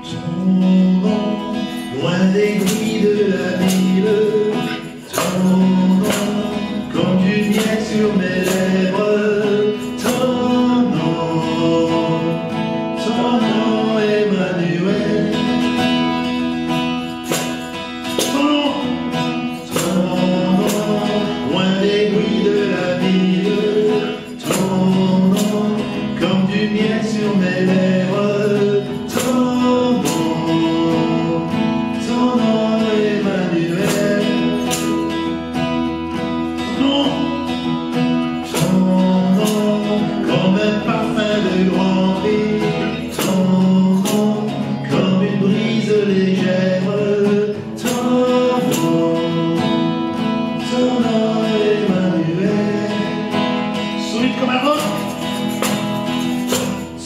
Ton nom, loin des bruits de la ville, ton nom, comme du miel sur mes lèvres, ton nom, Emmanuel. Ton nom, loin des bruits de la ville, ton nom, comme du miel sur mes lèvres.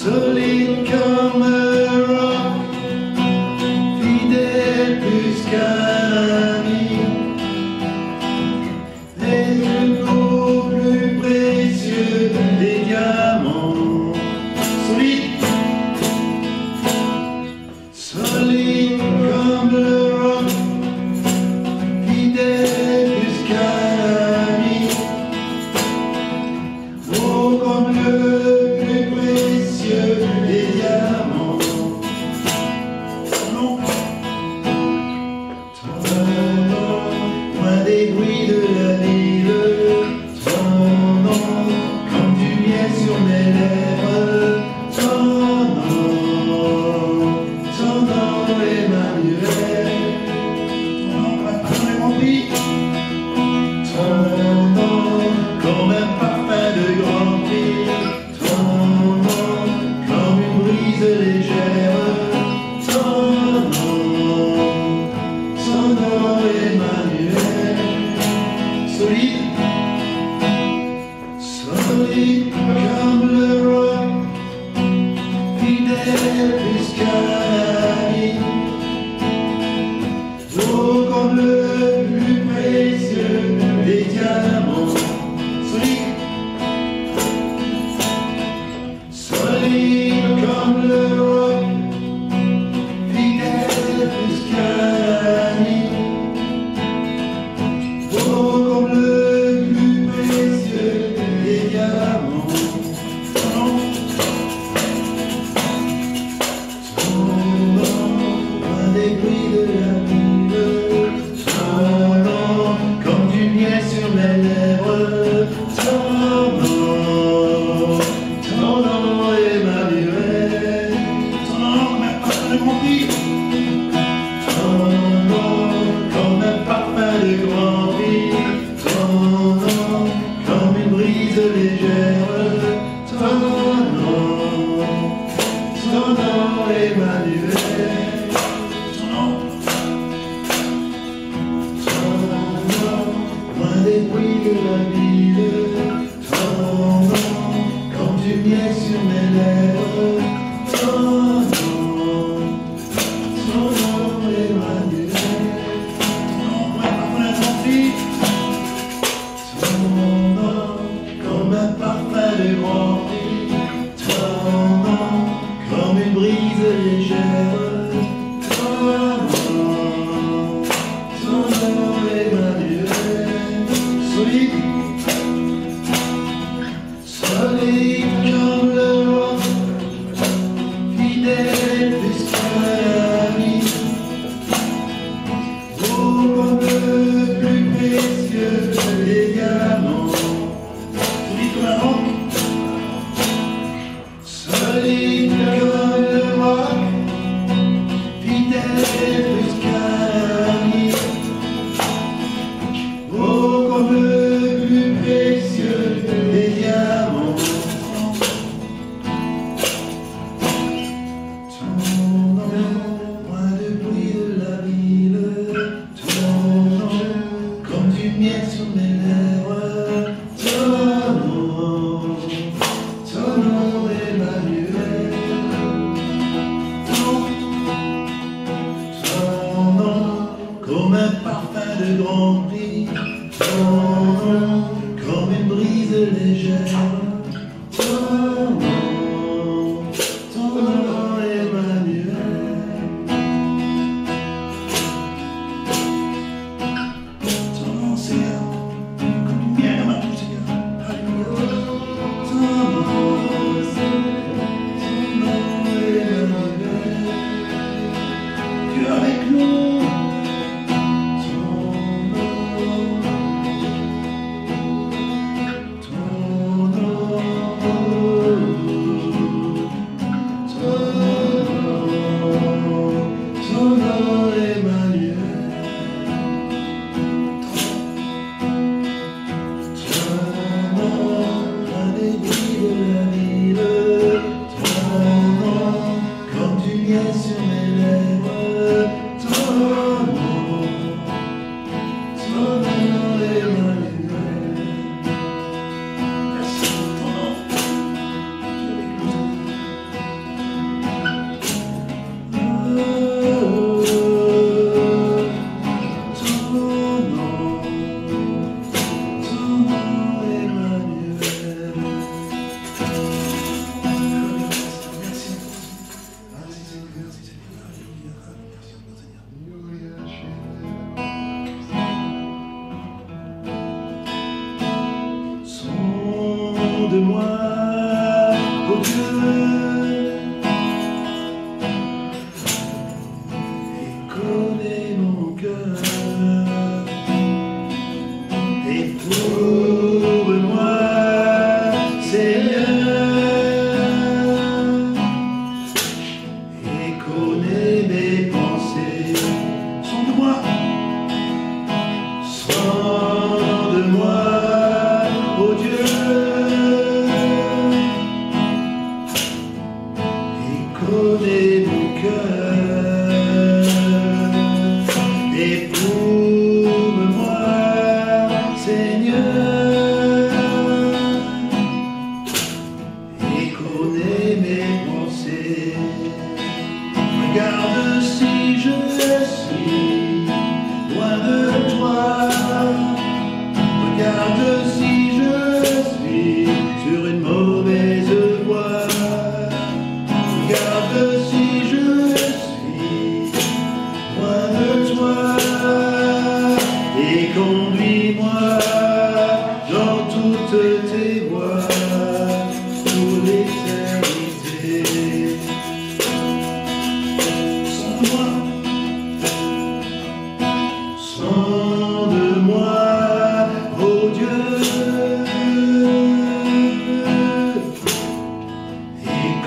Solide comme un roc, fidèle plus qu'un ami, les plus plus précieux des diamants. Solide, solide comme le roc, fidèle plus qu'un ami, oh comme le plus précieux des diamants.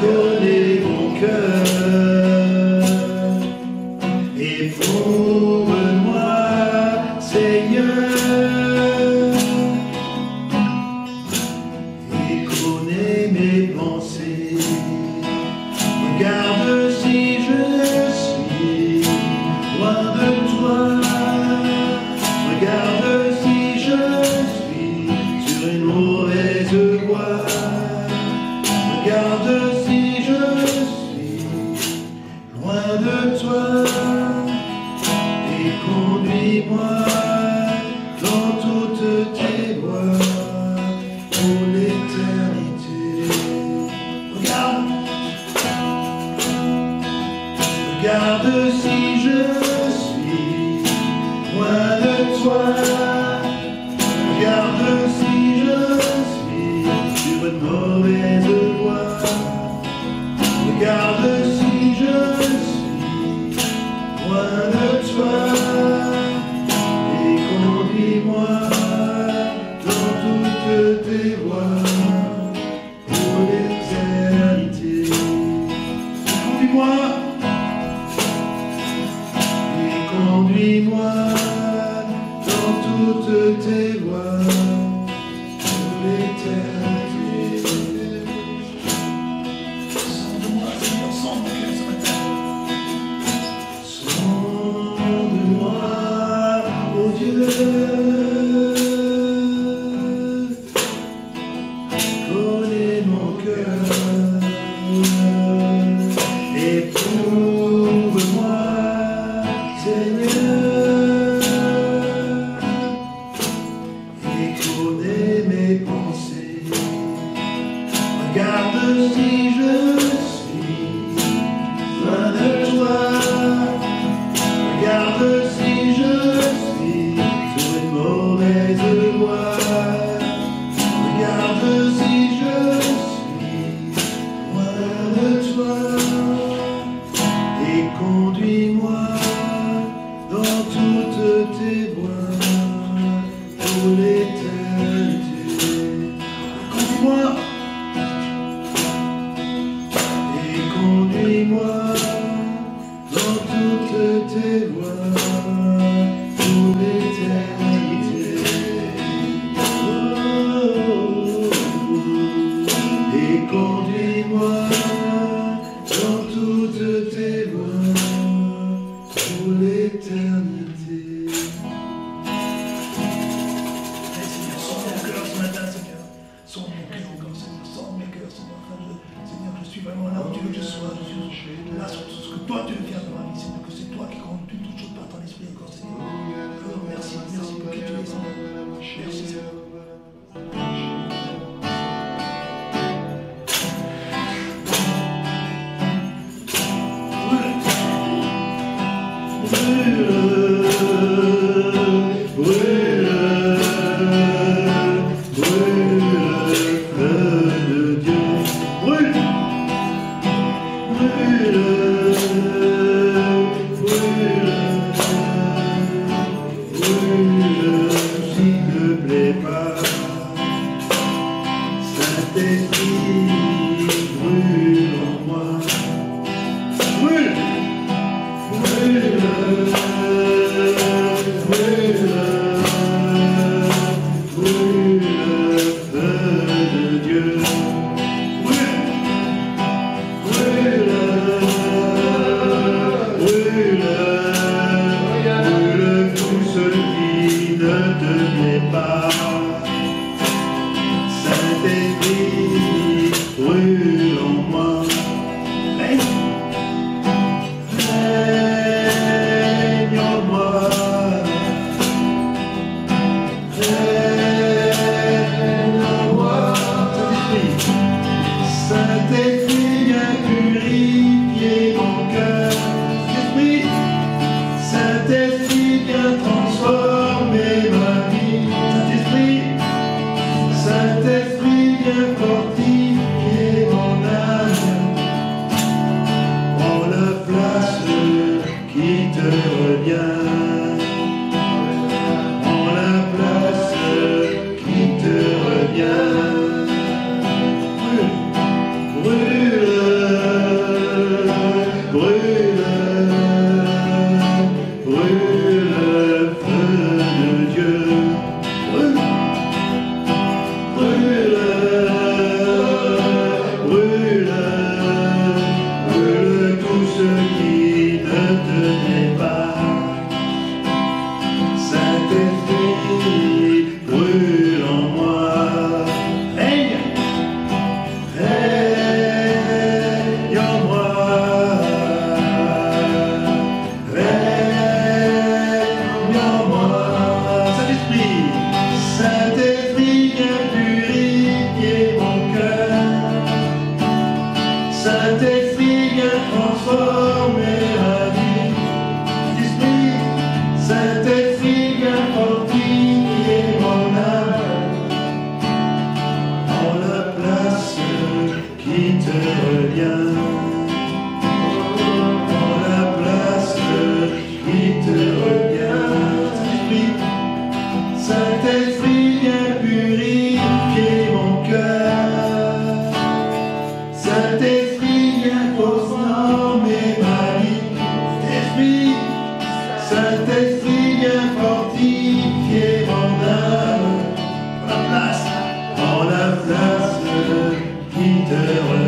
connais mon cœur. Éprouve-moi, Seigneur, et connais mes pensées. Regarde si je suis loin de toi. Regarde si je suis sur une mauvaise voie. Regarde si je suis loin de toi. Et conduis-moi dans toutes tes voies pour l'éternité. Regarde. Regarde si je suis loin de toi. Regarde si je suis sur une mauvaise voie. Regarde si je suis loin de toi. Et conduis-moi dans toutes tes voies pour l'éternité. Conduis-moi. Conduis-moi dans toutes tes voies pour l'éternité. Sonde-moi, Seigneur, sonde mon cœur ce matin. Sonde-moi, oh Dieu. Connais mon cœur. Éprouve-moi, Seigneur, et connais mes pensées. Regarde si je suis loin de toi. Regarde si je suis sur une mauvaise voie. Regarde si je suis loin de toi. Et conduis-moi dans toutes tes voies pour l'éternité. Conduis-moi et conduis-moi dans toutes tes voies pour l'éternité. Et conduis-moi dans toutes tes voies pour l'éternité. Seigneur, sonde mon cœur ce matin, Seigneur. Sonde mon cœur encore, Seigneur. Sonde mes cœurs, Seigneur. Seigneur, je suis vraiment là où tu veux que je sois. Je suis là sur tout ce que toi tu veux faire dans ma vie, Seigneur. Que c'est toi qui conduis toutes choses par ton esprit encore, Seigneur. Oh, merci, merci pour qui tu es, Seigneur. Merci, Seigneur. Dieu, brûle, brûle.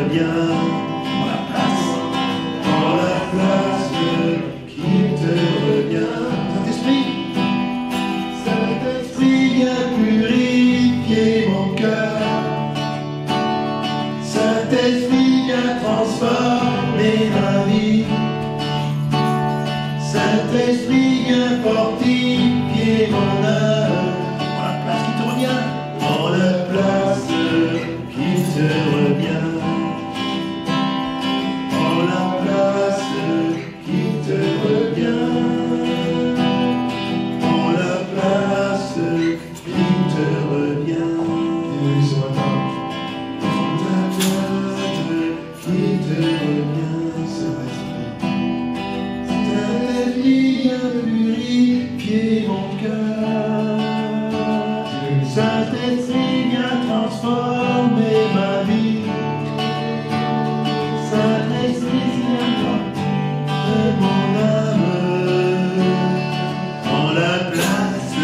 revient. En la place. En la place qui te revient. Saint-Esprit. Saint-Esprit, viens purifier mon cœur. Saint-Esprit, viens transformer ma vie. Saint-Esprit, viens fortifier mon âme. En la place qui te revient. En la place qui te revient. En la place qui te revient. En la place qui te revient. Ce matin, En la place qui te revient. Saint-Esprit, viens purifier mon cœur. Saint-Esprit, viens transformer ma vie. Saint-Esprit, viens fortifier mon âme. En la place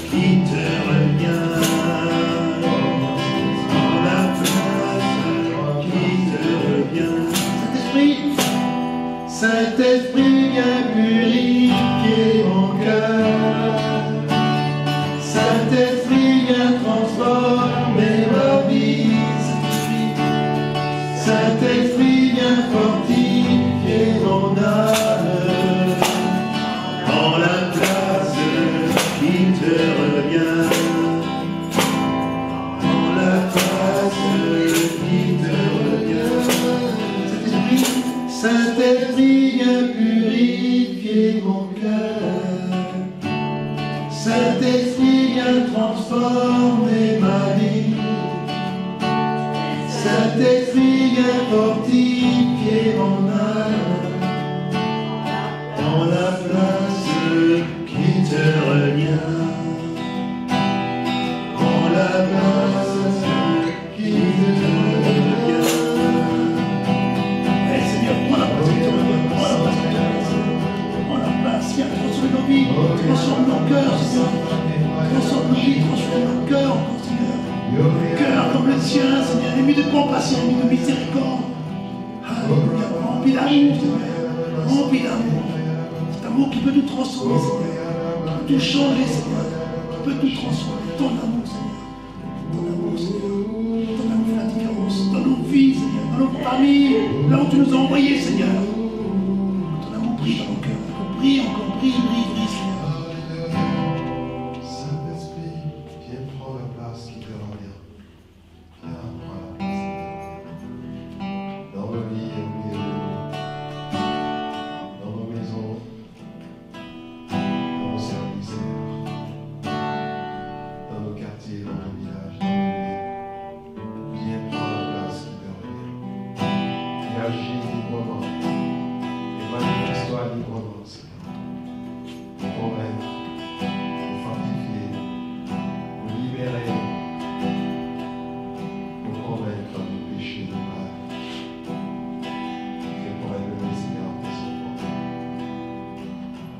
qui te revient. En la place qui te revient. Saint-Esprit, Saint-Esprit, viens purifier mon cœur. Saint-Esprit, viens transformer ma vie. Saint-Esprit, viens fortifier mon âme. En la place qui te revient. En la place qui te revient. Saint-Esprit, viens purifier mon cœur. Saint-Esprit, viens transformer ma vie. Saint-Esprit, viens fortifier mon âme. En la place qui te revient. En la place qui te revient. Eh Seigneur, prends la place qui te revient. Prends la place qui te revient. Prends la place. Viens transformer nos vies. Transforme nos cœurs, Seigneur. Transforme nos vies. Transforme nos cœurs encore, Seigneur. Cœur comme le tien, Seigneur. Ému de compassion, ému de miséricorde. Alléluia. Rempli d'amour, Seigneur. Rempli d'amour. Cet amour qui peut tout transformer, Seigneur. Qui peut tout changer, Seigneur. Qui peut tout transformer. Ton amour, Seigneur. Ton amour, Seigneur. Ton amour fait la différence dans nos vies, Seigneur. Dans nos familles. Là où tu nous as envoyés, Seigneur. Ton amour brille dans nos cœurs. Brille encore. Brille, brille, brille, Seigneur. Saint-Esprit, viens prendre la place qui te revient. Viens prendre la place qui te revient. Dans nos vies et au milieu de nous. Dans nos maisons. Dans nos services, Seigneur. Dans nos quartiers, dans nos villages, dans nos villes. Viens prendre la place qui te revient. Et agis librement. Et manifeste-toi librement, Seigneur. Pour convaincre, pour fortifier, pour libérer, pour convaincre de péché, de mal. Et pour élever, Seigneur, tes enfants.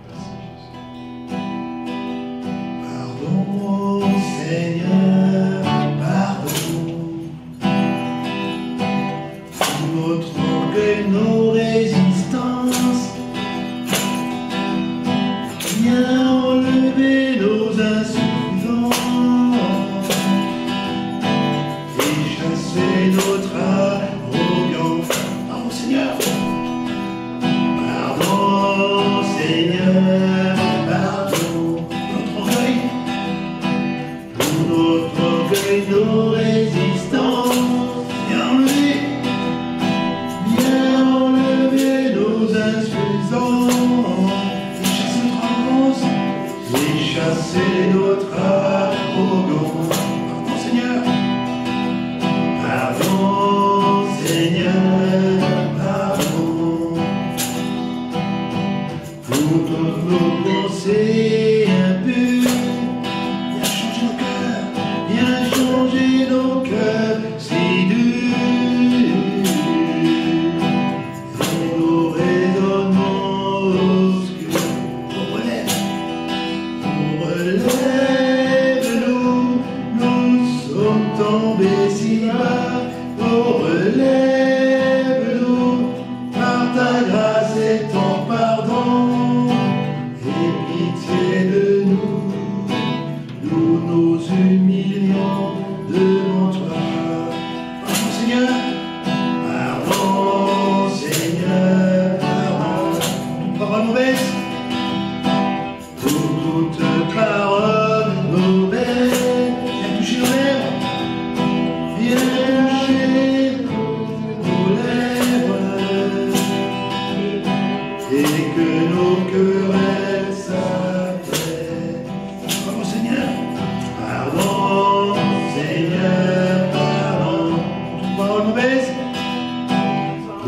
Merci Jésus. Pardon, Seigneur, pardon. Pour notre orgueil, nos résistances. Viens enlever nos insuffisances et chasser notre arrogance. Pardon, Seigneur. Pardon, Seigneur, pardon. Notre orgueil. Pour notre orgueil, nos résistances. Viens enlever. Viens enlever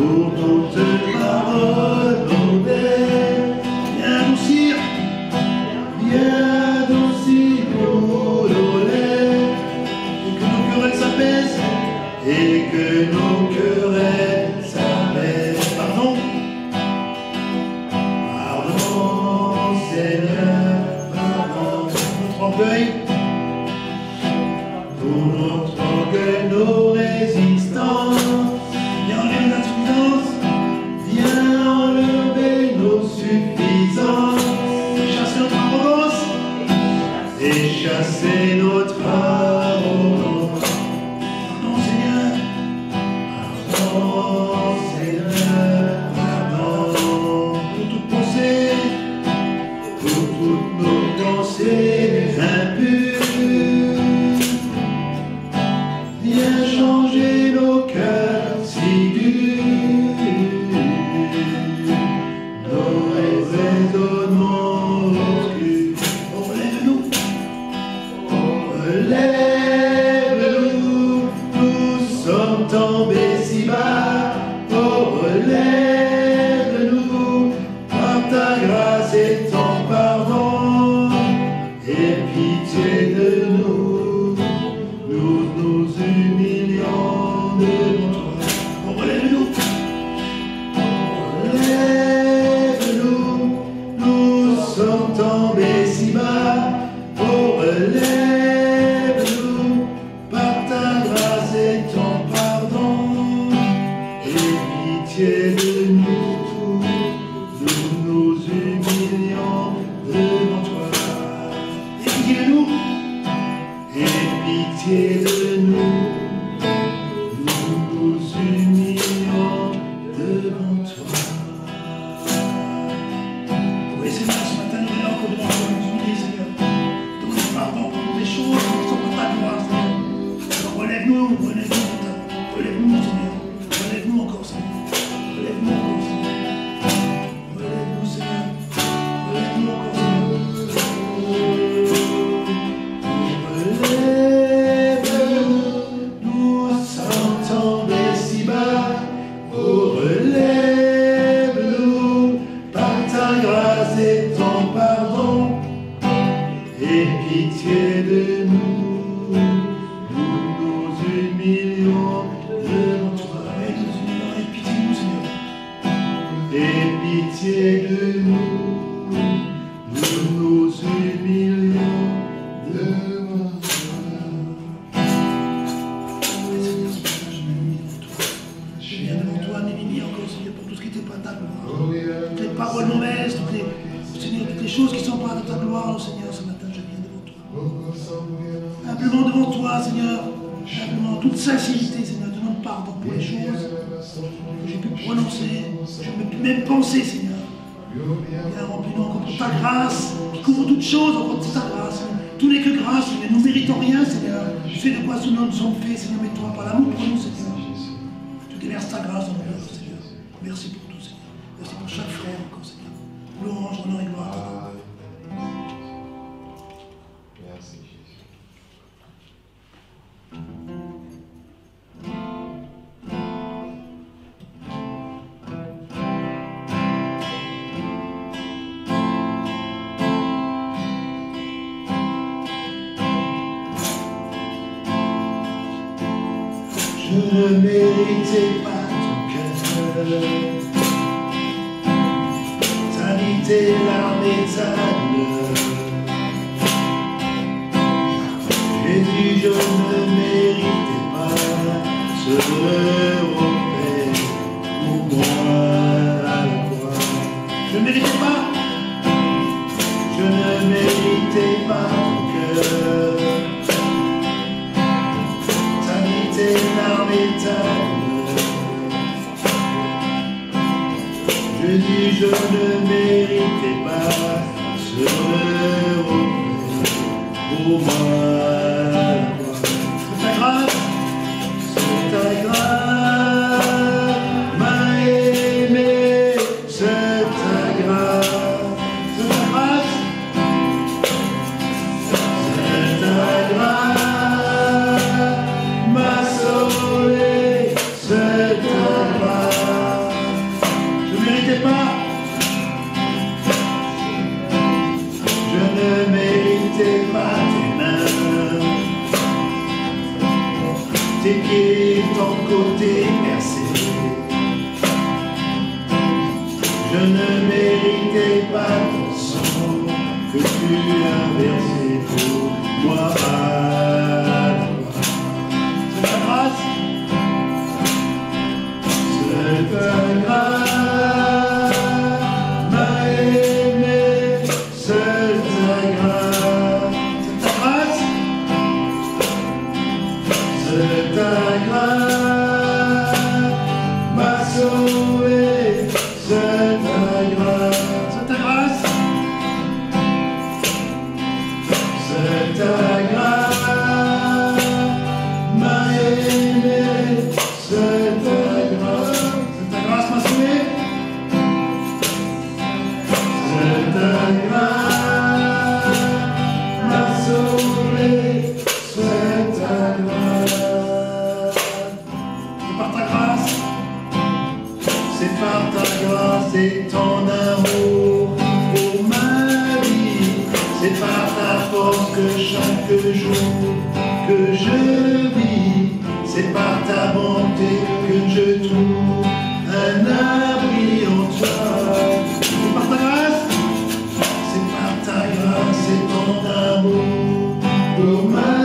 pour toute parole mondaine. Viens adoucir Viens adoucir nos lèvres, et que nos querelles s'apaisent. et que nos querelles s'apaisent. Pardon, Pardon, Seigneur, pardon notre orgueil, pour notre orgueil, nos résistances. viens enlever nos insuffisances, Viens enlever nos suffisances chasser notre arrogance. et chasser notre arrogance. Pardon, Seigneur, Pardon, Seigneur, pardon pour toute pensée, pour toutes nos pensées impures. Viens changer nos cœurs si durs, nos raisonnements obscurs. relève-nous, Relève-nous, nous sommes tombés si bas. Oh, relève-nous, par ta grâce et ton pardon. Aie pitié de nous, nous nous humilions devant toi. relève-nous, Relève-nous, nous sommes tombés si bas. Oh, relève-nous, par ta grâce et ton pardon. Aie pitié de nous, nous nous humilions devant toi. et pitié de nous, Aie pitié de nous, nous nous humilions devant toi. Oui, Seigneur, ce matin, nous venons encore devant toi, nous humilier, Seigneur. Demande pardon pour toutes les choses qui sont pour ta gloire, Seigneur. Alors, relève-nous, relève-nous, Seigneur. Relève-nous encore, Seigneur. Relève-nous encore, Seigneur. Relève-nous, Seigneur. Relève-nous encore, Seigneur. Relève-nous, nous sommes tombés si bas. Oh, relève-nous, par ta grâce et ton pardon. Aie pitié de nous, nous nous humilions devant toi. Ouais, nous humilions, et pitié de nous, Seigneur. Aie pitié de nous, nous nous humilions devant toi. Oui, Seigneur, ce matin, je m'humilie devant toi. Je viens devant toi, m'humilier encore, Seigneur, pour tout ce qui n'était pas de ta gloire. Toutes les paroles mauvaises, Seigneur, toutes les choses qui ne sont pas de ta gloire, Seigneur, ce matin, je viens devant toi. Simplement devant toi, Seigneur, simplement toute sincérité, Seigneur, demande pardon pour les choses que j'ai pu prononcer, que je ne peux même penser, Seigneur. Viens, remplis-nous encore pour ta grâce, qui couvre toutes choses, encore pour ta grâce. Tout n'est que grâce, Seigneur. Nous ne méritons rien, Seigneur. Tu sais de quoi nous nous sommes faits, Seigneur, mais toi, par l'amour pour nous, Seigneur. Tu déverses ta grâce dans nos cœurs, Seigneur. Merci pour tout, Seigneur. Merci pour chaque frère encore, Seigneur. Louange, honneur et gloire à toi. Merci Jésus. Je ne méritais pas ton cœur, ta vie, tes larmes et ta douleur. Jésus, je ne méritais pas ce offert pour moi à la croix. Je ne méritais pas. Je ne méritais pas ton cœur, ta vie, tes larmes et ta douleur. Je dis, je ne méritais pas ce offert pour moi. C'est ta grâce. C'est ta grâce m'a aimé, c'est ta grâce. C'est ta grâce. C'est ta grâce m'a sauvé, c'est ta grâce. Je ne méritais pas ton sang que tu as versé pour moi. C'est ta grâce, c'est ta grâce, m'a aimé, c'est ta grâce, c'est ta grâce, m'a sauvé, c'est ta grâce, c'est ta grâce, c'est ta grâce, m'a aimé, c'est ta grâce, m'a sauvé, c'est ta grâce, m'a sauvé, c'est ta grâce. C'est par ta grâce, c'est par ta grâce et ton amour pour ma vie. C'est par ta force que chaque jour que je vis, c'est par ta bonté que je trouve un abri en toi. C'est par ta grâce, c'est par ta grâce et ton amour pour ma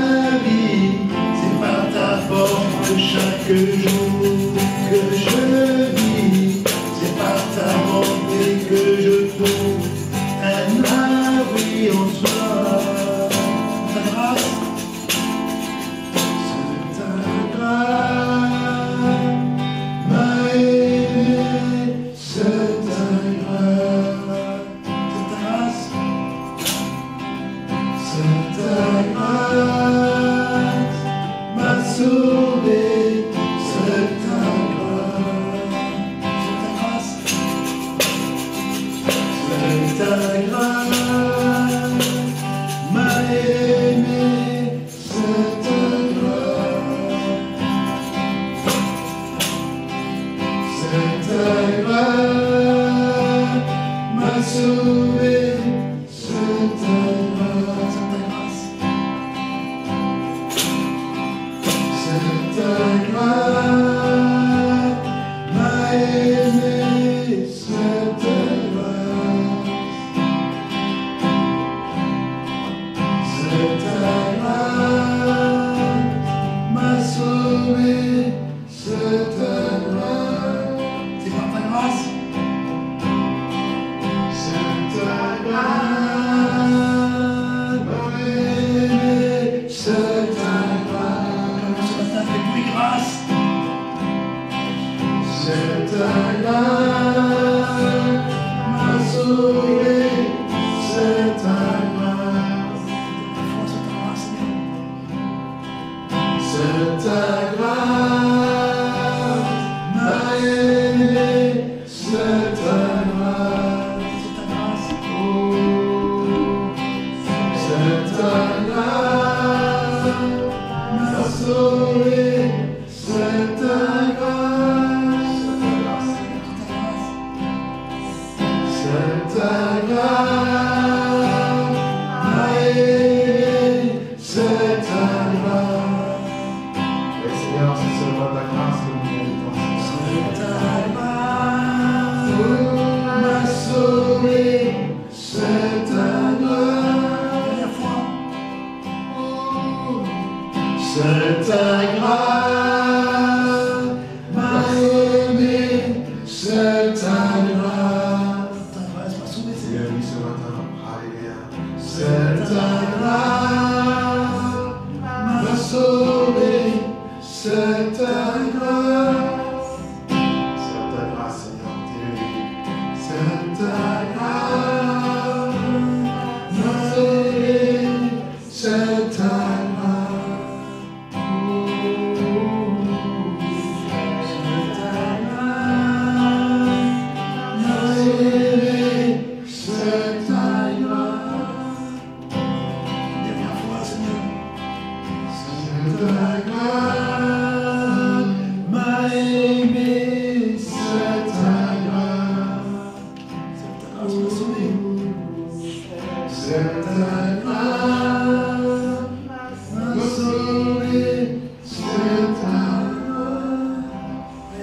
vie. C'est par ta force que chaque jour que je vis, c'est par ta bonté que je trouve un abri en toi. Ta grâce, c'est ta grâce, m'a aimé, c'est ta grâce, c'est ta grâce, m'a sauvé, c'est ta grâce, c'est ta grâce, m'a aimé, c'est ta grâce, c'est ta grâce, m'a sauvé, c'est ta grâce, c'est ta grâce, m'a aimé, c'est ta grâce, c'est ta grâce, m'a sauvé, c'est ta grâce. C'est par ta grâce, c'est ta grâce, m'a aimé, c'est ta grâce. Ce matin, fais-lui grâce. C'est ta grâce, m'a sauvé, c'est ta grâce. C'est ta grâce, m'a aimé, c'est ta grâce. Oh, c'est ta grâce, m'a sauvé, c'est ta grâce. C'est ta grâce, m'a aimé, c'est ta grâce. Oui, Seigneur, c'est seulement ta grâce que nous méritons. C'est ta grâce, m'a sauvé, c'est ta grâce. C'est ta grâce, m'a aimé, c'est ta grâce. Ta grâce m'a sauvé, Seigneur, oui, ce matin. Alléluia. C'est ta grâce, m'a sauvé, c'est ta grâce. C'est ta grâce, Seigneur, t'es c'est ta grâce, m'a sauvé, c'est ta grâce.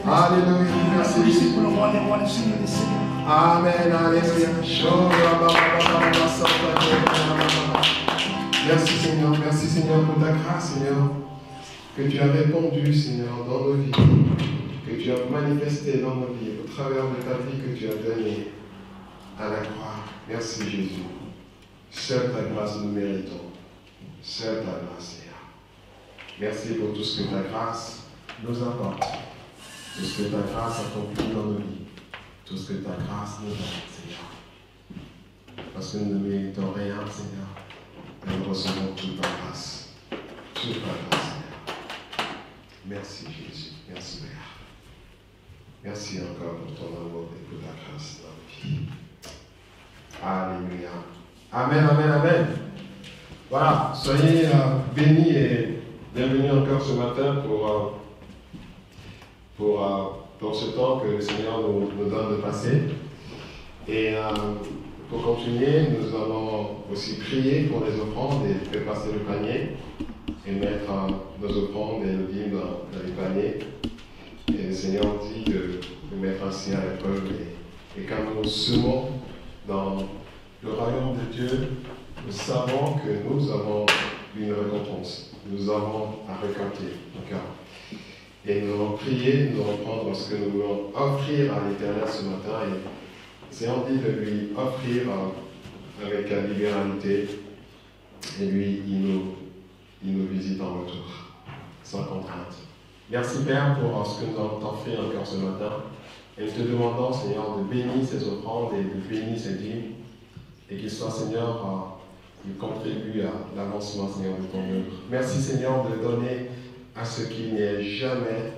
Alléluia, merci. des rois, le Seigneur des seigneurs. Amen, alléluia. Merci Seigneur pour ta grâce, Seigneur, que tu as répandu, Seigneur, dans nos vies, que tu as manifesté dans nos vies, au travers de ta vie que tu as donnée à la croix. Merci Jésus. Seule ta grâce nous méritons. Seule ta grâce, Seigneur. Merci pour tout ce que ta grâce nous apporte, tout ce que ta grâce accomplit dans nos vies, tout ce que ta grâce nous donne, Seigneur. Parce que nous ne méritons rien, Seigneur. Nous recevons toute ta grâce. Toute ta grâce, Seigneur. Merci Jésus. Merci Père. Merci encore pour ton amour et pour ta grâce dans nos vies. Alléluia. Amen, amen, amen. Voilà, soyez bénis et bienvenue encore ce matin pour ce temps que le Seigneur nous donne de passer. Et pour continuer, nous allons aussi prier pour les offrandes et faire passer le panier et mettre nos offrandes et nos dîmes dans les paniers. Et le Seigneur dit de mettre ainsi à l'épreuve. Et quand nous semons dans le royaume de Dieu, nous savons que nous avons une récompense. Nous avons à récolter encore. Et nous allons prier, nous allons prendre ce que nous voulons offrir à l'Éternel ce matin. Et le Seigneur dit de lui offrir avec libéralité. Et lui, il nous visite en retour, sans contrainte. Merci Père pour ce que nous allons t'offrir encore ce matin. Et nous te demandons, Seigneur, de bénir ces offrandes et de bénir ces dîmes. Et qu'il soit, Seigneur, il contribue à l'avancement, Seigneur, de ton œuvre. Merci, Seigneur, de donner à ce qu'il n'y ait jamais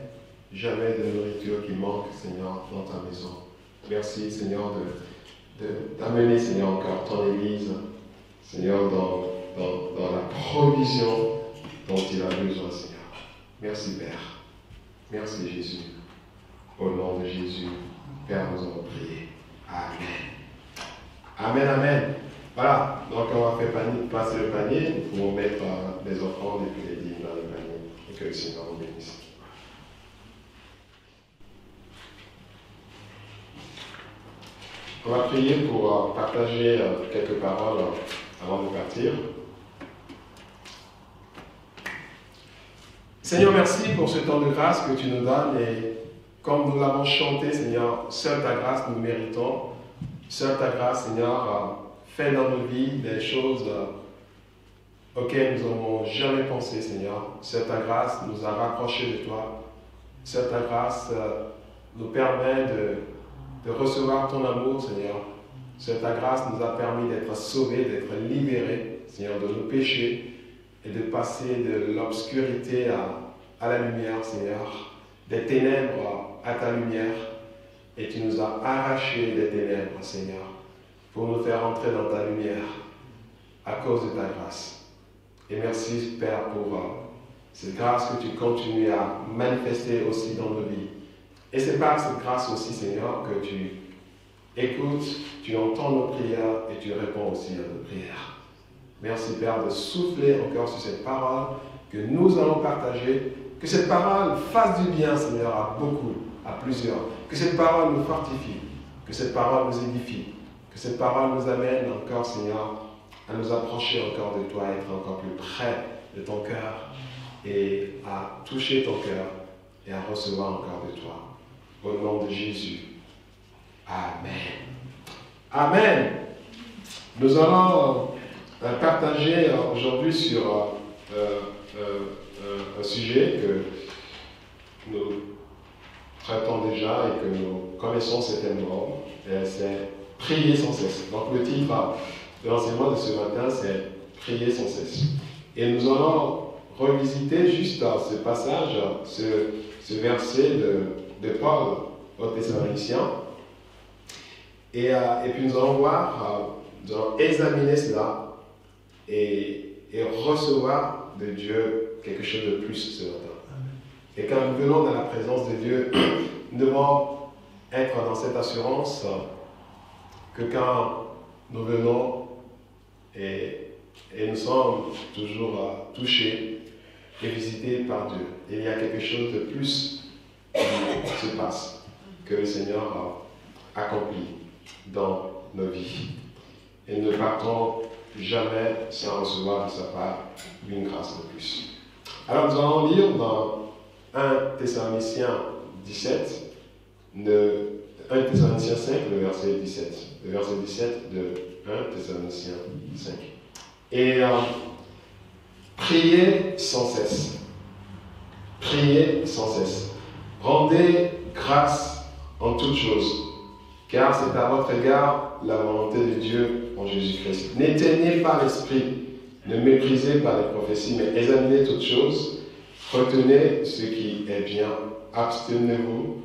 de nourriture qui manque, Seigneur, dans ta maison. Merci, Seigneur, d'amener, Seigneur, encore ton Église, Seigneur, dans la provision dont il a besoin, Seigneur. Merci, Père. Merci, Jésus. Au nom de Jésus, Père, nous allons prier. Amen. Amen, amen. Voilà, donc on va faire passer le panier, nous pouvons mettre les offrandes et puis les dîmes dans le panier. Et que le Seigneur nous bénisse. On va prier pour partager quelques paroles avant de partir. Seigneur, merci pour ce temps de grâce que tu nous donnes et comme nous l'avons chanté, Seigneur, seule ta grâce nous méritons. Seule ta grâce, Seigneur, fait dans nos vies des choses auxquelles nous n'avons jamais pensé, Seigneur. Seule ta grâce nous a rapprochés de toi. Seule ta grâce nous permet de recevoir ton amour, Seigneur. Seule ta grâce nous a permis d'être sauvés, d'être libérés, Seigneur, de nos péchés et de passer de l'obscurité à la lumière, Seigneur, des ténèbres à ta lumière. Et tu nous as arrachés des ténèbres, Seigneur, pour nous faire entrer dans ta lumière à cause de ta grâce. Et merci, Père, pour cette grâce que tu continues à manifester aussi dans nos vies. Et c'est par cette grâce aussi, Seigneur, que tu écoutes, tu entends nos prières et tu réponds aussi à nos prières. Merci, Père, de souffler encore sur cette parole que nous allons partager. Que cette parole fasse du bien, Seigneur, à beaucoup, à plusieurs. Que cette parole nous fortifie, que cette parole nous édifie, que cette parole nous amène encore, Seigneur, à nous approcher encore de toi, à être encore plus près de ton cœur et à toucher ton cœur et à recevoir encore de toi. Au nom de Jésus. Amen. Amen. Nous allons partager aujourd'hui sur un sujet que nous traitons déjà et que nous connaissons certainement, c'est prier sans cesse. Donc le titre de l'enseignement de ce matin, c'est prier sans cesse. Et nous allons revisiter juste ce passage, ce verset de Paul aux Thessaloniciens. Et puis nous allons voir, nous allons examiner cela et recevoir de Dieu quelque chose de plus ce matin. Et quand nous venons dans la présence de Dieu, nous devons être dans cette assurance que quand nous venons et nous sommes toujours touchés et visités par Dieu, il y a quelque chose de plus qui se passe, que le Seigneur accompli dans nos vies. Et ne partons jamais sans recevoir de sa part une grâce de plus. Alors nous allons lire dans 1 Thessaloniciens 17, 1 Thessaloniciens 5, le verset 17. Le verset 17 de 1 Thessaloniciens 5. Et priez sans cesse. Priez sans cesse. Rendez grâce en toutes choses, car c'est à votre égard la volonté de Dieu en Jésus-Christ. N'éteignez pas l'esprit, ne méprisez pas les prophéties, mais examinez toutes choses, retenez ce qui est bien, abstenez-vous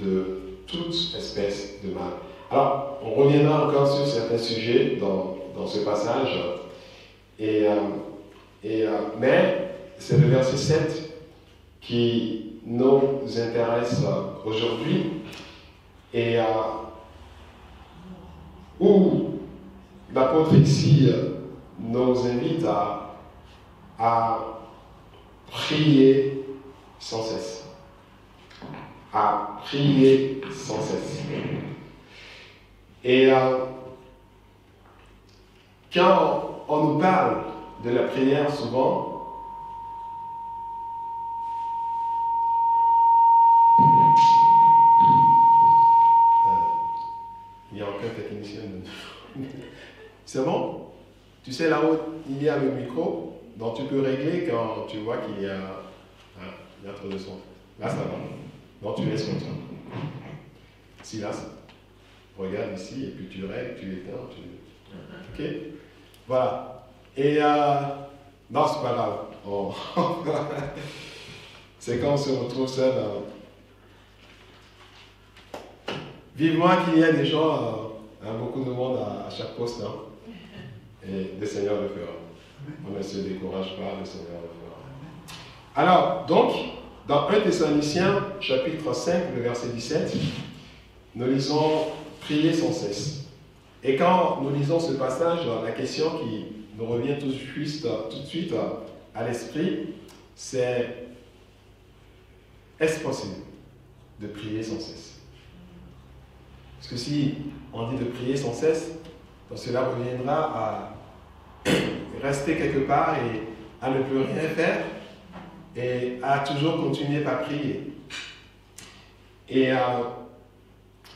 de toute espèce de mal. Alors, on reviendra encore sur certains sujets dans ce passage, mais c'est le verset 7 qui nous intéresse aujourd'hui, et où l'apôtre ici nous invite à prier sans cesse. À prier sans cesse. Et quand on nous parle de la prière, souvent, il y a aucun technicien. C'est bon? Tu sais, là-haut, il y a le micro, donc tu peux régler quand tu vois qu'il y a trop de son. Là, ça va. Donc tu laisses comme ça. Si là, regarde ici, et puis tu règles, tu éteins, Ok? Voilà. Et non, c'est pas grave. C'est quand on se retrouve seul. Vivement qu'il y ait des gens, beaucoup de monde à chaque poste, hein, et le Seigneur le fera. On ne se décourage pas, le Seigneur le fera. Alors, donc, dans 1 Thessaloniciens, chapitre 5, le verset 17, nous lisons « Priez sans cesse ». Et quand nous lisons ce passage, la question qui nous revient tout de suite à l'esprit, c'est « Est-ce possible de prier sans cesse ?» Parce que si on dit de prier sans cesse, cela reviendra à rester quelque part et à ne plus rien faire et à toujours continuer par prier. Et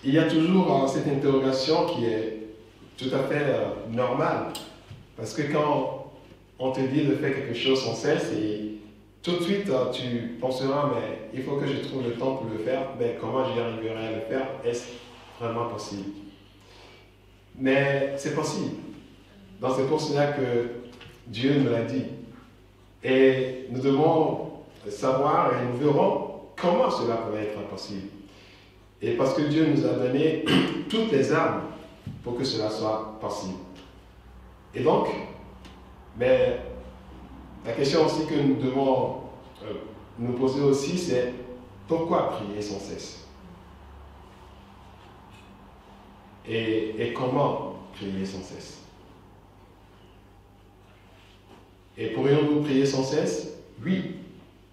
il y a toujours cette interrogation qui est tout à fait normale, parce que quand on te dit de faire quelque chose sans cesse, et tout de suite tu penseras, mais il faut que je trouve le temps pour le faire, mais comment j'y arriverai à le faire? Est-ce vraiment possible? Mais c'est possible. Donc c'est pour cela que Dieu nous l'a dit. Et nous devons savoir, et nous verrons comment cela pourrait être possible. Et parce que Dieu nous a donné toutes les armes pour que cela soit possible. Et donc, mais la question aussi que nous devons nous poser aussi, c'est pourquoi prier sans cesse? Et comment prier sans cesse? Et pourrions-nous prier sans cesse? Oui,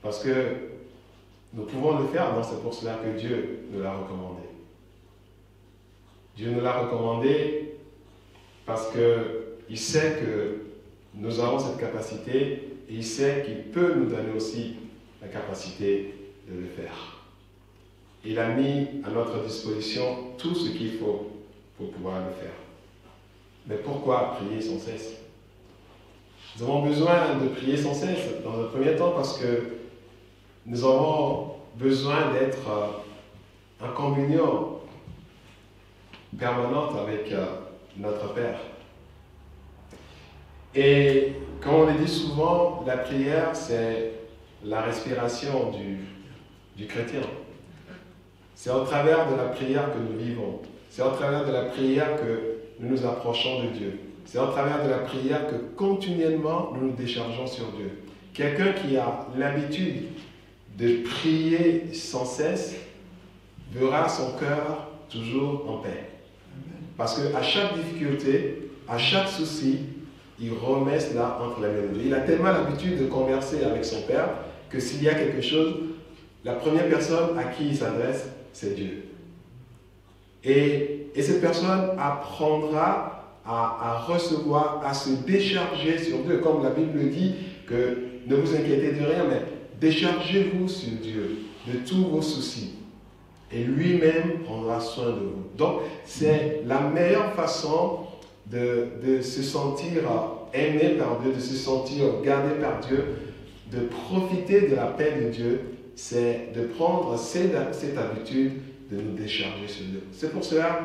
parce que nous pouvons le faire, donc c'est pour cela que Dieu nous l'a recommandé. Dieu nous l'a recommandé parce qu'il sait que nous avons cette capacité et il sait qu'il peut nous donner aussi la capacité de le faire. Il a mis à notre disposition tout ce qu'il faut pour pouvoir le faire. Mais pourquoi prier sans cesse? Nous avons besoin de prier sans cesse, dans un premier temps, parce que nous avons besoin d'être en communion permanente avec notre Père. Et comme on le dit souvent, la prière, c'est la respiration du chrétien. C'est au travers de la prière que nous vivons. C'est au travers de la prière que nous nous approchons de Dieu. C'est au travers de la prière que continuellement nous nous déchargeons sur Dieu. Quelqu'un qui a l'habitude de prier sans cesse verra son cœur toujours en paix. Parce qu'à chaque difficulté, à chaque souci, il remet cela entre les mains de Dieu. Il a tellement l'habitude de converser avec son Père que s'il y a quelque chose, la première personne à qui il s'adresse, c'est Dieu. Et cette personne apprendra à recevoir, à se décharger sur Dieu. Comme la Bible le dit, que ne vous inquiétez de rien, mais déchargez-vous sur Dieu de tous vos soucis. Et lui-même prendra soin de vous. Donc, c'est la meilleure façon de se sentir aimé par Dieu, de se sentir gardé par Dieu, de profiter de la paix de Dieu, c'est de prendre cette habitude de nous décharger sur Dieu. C'est pour cela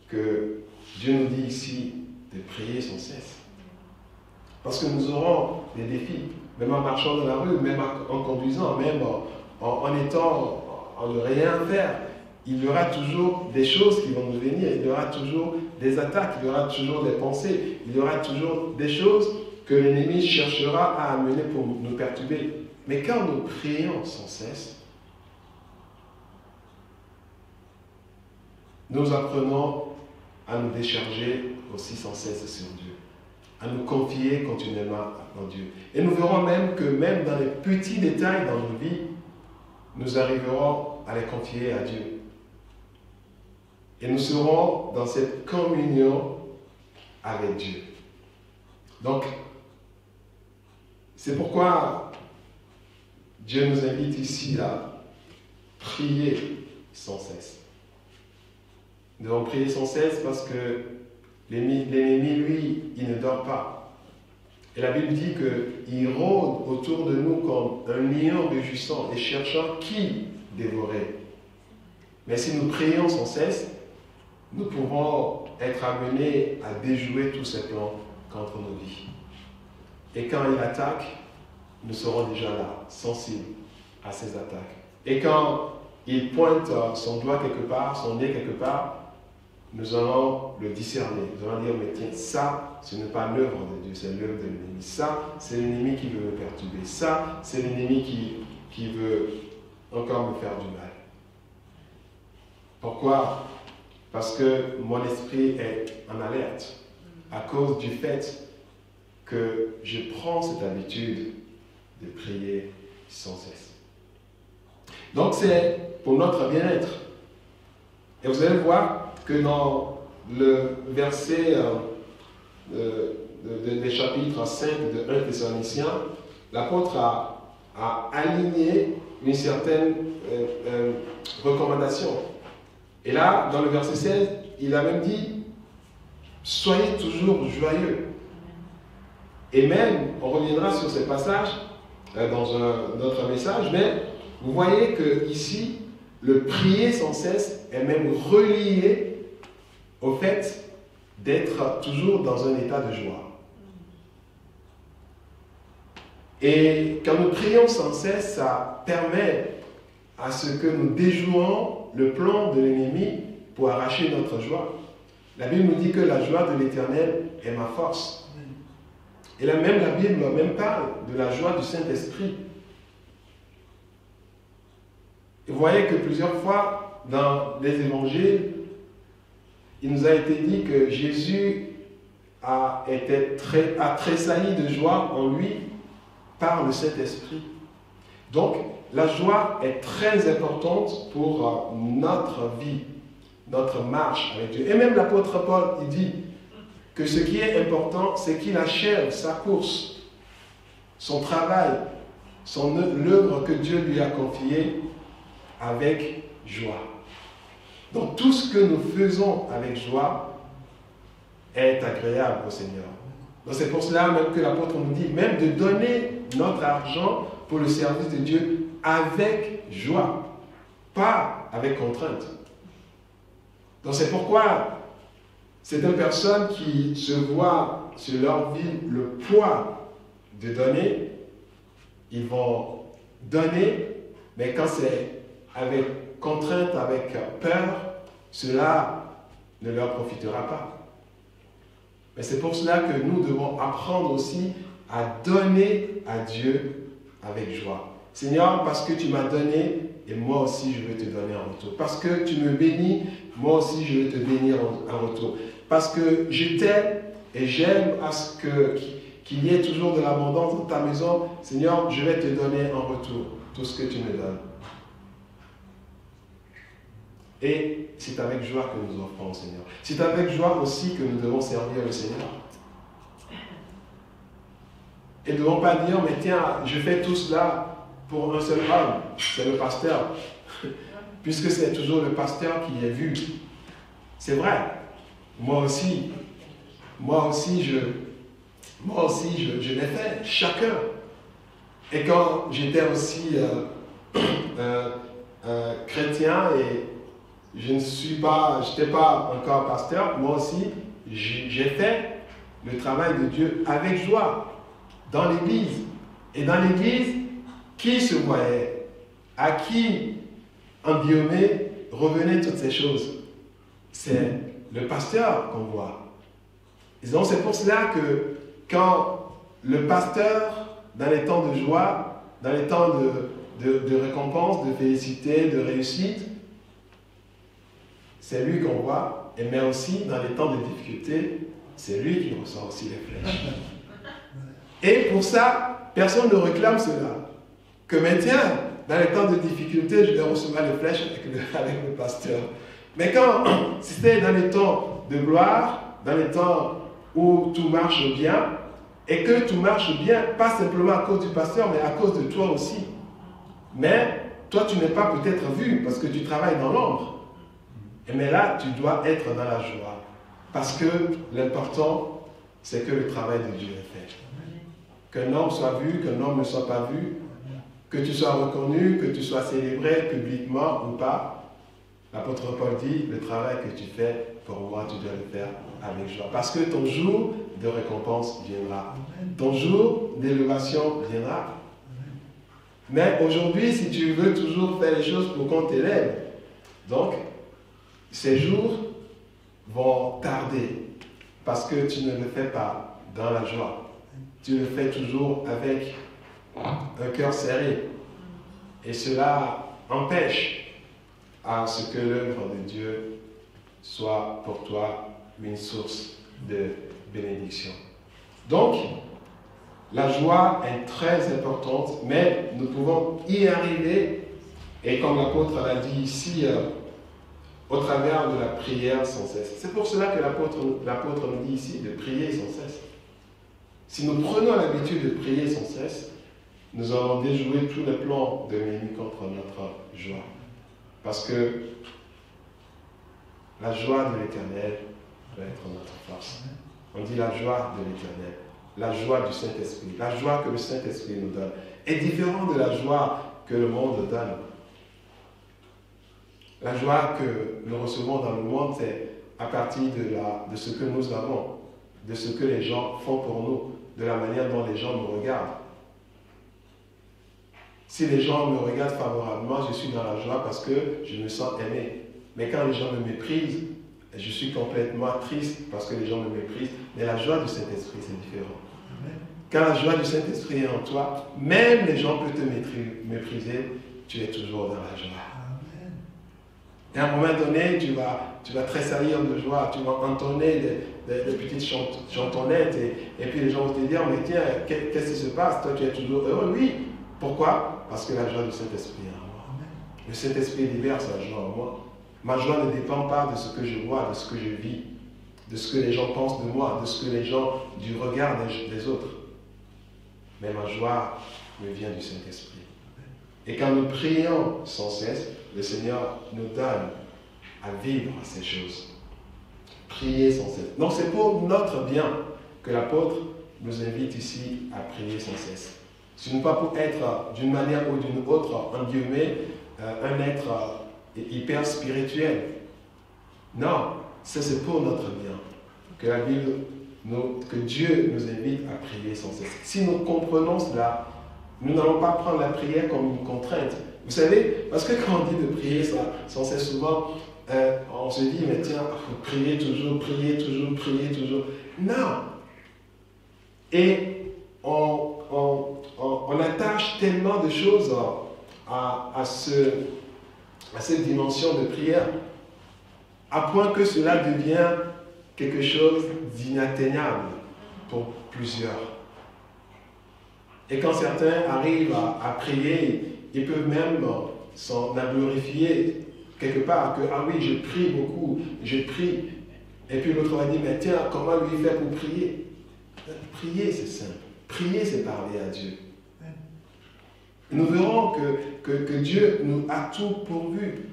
que Dieu nous dit ici de prier sans cesse. Parce que nous aurons des défis, même en marchant dans la rue, même en conduisant, même en ne rien faire. Il y aura toujours des choses qui vont nous venir, il y aura toujours des attaques, il y aura toujours des pensées, il y aura toujours des choses que l'ennemi cherchera à amener pour nous perturber. Mais quand nous prions sans cesse, nous apprenons à nous décharger aussi sans cesse sur Dieu, à nous confier continuellement en Dieu. Et nous verrons même que même dans les petits détails dans nos vies, nous arriverons à les confier à Dieu. Et nous serons dans cette communion avec Dieu. Donc, c'est pourquoi Dieu nous invite ici à prier sans cesse. Nous devons prier sans cesse parce que l'ennemi, lui, il ne dort pas. Et la Bible dit qu'il rôde autour de nous comme un lion rugissant et cherchant qui dévorer. Mais si nous prions sans cesse, nous pouvons être amenés à déjouer tous ces plans contre nos vies. Et quand il attaque, nous serons déjà là, sensibles à ces attaques. Et quand il pointe son doigt quelque part, son nez quelque part, nous allons le discerner. Nous allons dire, mais tiens, ça, ce n'est pas l'œuvre de Dieu, c'est l'œuvre de l'ennemi. Ça, c'est l'ennemi qui veut me perturber. Ça, c'est l'ennemi qui veut encore me faire du mal. Pourquoi? Parce que mon esprit est en alerte à cause du fait que je prends cette habitude de prier sans cesse. Donc c'est pour notre bien-être. Et vous allez voir que dans le verset des chapitres 5 de 1 Thessaloniciens, l'apôtre a aligné une certaine recommandation. Et là, dans le verset 16, il a même dit « Soyez toujours joyeux ». Et même, on reviendra sur ce passage dans un autre message, mais vous voyez qu'ici, le prier sans cesse est même relié au fait d'être toujours dans un état de joie. Et quand nous prions sans cesse, ça permet à ce que nous déjouons le plan de l'ennemi pour arracher notre joie. La Bible nous dit que la joie de l'Éternel est ma force. Et là même, la Bible même parle de la joie du Saint-Esprit. Et vous voyez que plusieurs fois, dans les évangiles, il nous a été dit que Jésus a tressailli de joie en lui par le Saint-Esprit. Donc, la joie est très importante pour notre vie, notre marche avec Dieu. Et même l'apôtre Paul, il dit que ce qui est important, c'est qu'il achève sa course, son travail, l'œuvre que Dieu lui a confiée avec joie. Donc tout ce que nous faisons avec joie est agréable au Seigneur. Donc c'est pour cela même que l'apôtre nous dit même de donner notre argent pour le service de Dieu avec joie, pas avec contrainte. Donc c'est pourquoi certaines personnes qui se voient sur leur vie le poids de donner, ils vont donner, mais quand c'est avec contrainte, avec peur, cela ne leur profitera pas. Mais c'est pour cela que nous devons apprendre aussi à donner à Dieu avec joie. Seigneur, parce que tu m'as donné, et moi aussi je veux te donner en retour. Parce que tu me bénis, moi aussi je veux te bénir en retour. Parce que je t'aime et j'aime à ce qu'il y ait toujours de l'abondance dans ta maison. Seigneur, je vais te donner en retour tout ce que tu me donnes. Et c'est avec joie que nous offrons au Seigneur. C'est avec joie aussi que nous devons servir le Seigneur. Et nous ne devons pas dire, mais tiens, je fais tout cela pour un seul homme, c'est le pasteur. Puisque c'est toujours le pasteur qui est vu. C'est vrai. Moi aussi, je l'ai fait, chacun. Et quand j'étais aussi chrétien et je n'étais pas encore pasteur, moi aussi, j'ai fait le travail de Dieu avec joie dans l'église. Et dans l'église, qui se voyait? À qui, en guillemets, revenaient toutes ces choses? C'est le pasteur qu'on voit. Et donc c'est pour cela que quand le pasteur, dans les temps de joie, dans les temps de récompense, de félicité, de réussite, c'est lui qu'on voit, mais aussi dans les temps de difficulté, c'est lui qui ressort aussi les flèches. Et pour ça, personne ne réclame cela. Que mais tiens, dans les temps de difficulté, je vais recevoir les flèches avec le pasteur. Mais quand c'était dans les temps de gloire, dans les temps où tout marche bien, et que tout marche bien, pas simplement à cause du pasteur, mais à cause de toi aussi. Mais toi, tu n'es pas peut-être vu parce que tu travailles dans l'ombre. Mais là, tu dois être dans la joie. Parce que l'important, c'est que le travail de Dieu est fait. Qu'un homme soit vu, qu'un homme ne soit pas vu, que tu sois reconnu, que tu sois célébré publiquement ou pas. L'apôtre Paul dit, le travail que tu fais, pour moi, tu dois le faire avec joie. Parce que ton jour de récompense viendra. Ton jour d'élévation viendra. Mais aujourd'hui, si tu veux toujours faire les choses pour qu'on t'élève, donc, ces jours vont tarder. Parce que tu ne le fais pas dans la joie. Tu le fais toujours avec un cœur serré. Et cela empêche à ce que l'œuvre de Dieu soit pour toi une source de bénédiction. Donc, la joie est très importante, mais nous pouvons y arriver, et comme l'apôtre l'a dit ici, au travers de la prière sans cesse. C'est pour cela que l'apôtre nous dit ici de prier sans cesse. Si nous prenons l'habitude de prier sans cesse, nous allons déjouer tous les plans de l'ennemi contre notre joie. Parce que la joie de l'Éternel doit être notre force. On dit la joie de l'Éternel, la joie du Saint-Esprit, la joie que le Saint-Esprit nous donne est différente de la joie que le monde donne. La joie que nous recevons dans le monde, c'est à partir de ce que nous avons, de ce que les gens font pour nous, de la manière dont les gens nous regardent. Si les gens me regardent favorablement, je suis dans la joie parce que je me sens aimé. Mais quand les gens me méprisent, je suis complètement triste parce que les gens me méprisent. Mais la joie du Saint-Esprit, c'est différent. Quand la joie du Saint-Esprit est en toi, même les gens peuvent te mépriser, tu es toujours dans la joie. Et à un moment donné, tu vas tressaillir de joie, tu vas entonner des petites chantonnettes et puis les gens vont te dire, mais tiens, qu'est-ce qui se passe? Toi, tu es toujours heureux. Oui. Pourquoi? Parce que la joie du Saint-Esprit est en moi. Le Saint-Esprit libère sa joie en moi. Ma joie ne dépend pas de ce que je vois, de ce que je vis, de ce que les gens pensent de moi, de ce que les gens, du regard des autres. Mais ma joie me vient du Saint-Esprit. Et quand nous prions sans cesse, le Seigneur nous donne à vivre ces choses. Prier sans cesse. Donc c'est pour notre bien que l'apôtre nous invite ici à prier sans cesse. Ce n'est pas pour être d'une manière ou d'une autre, en guillemets, un être hyper spirituel. Non, ça c'est pour notre bien. Que la Bible, que Dieu nous invite à prier sans cesse. Si nous comprenons cela, nous n'allons pas prendre la prière comme une contrainte. Vous savez, parce que quand on dit de prier sans cesse, souvent, on se dit, mais tiens, il faut prier toujours, prier toujours, prier toujours. Non. Et on attache tellement de choses à cette dimension de prière, à point que cela devient quelque chose d'inatteignable pour plusieurs. Et quand certains arrivent à prier, ils peuvent même s'en glorifier quelque part que, ah oui, je prie beaucoup, je prie. Et puis l'autre va dire, mais tiens, comment lui faire pour prier? Prier, c'est simple. Prier, c'est parler à Dieu. Nous verrons que Dieu nous a tout pourvu.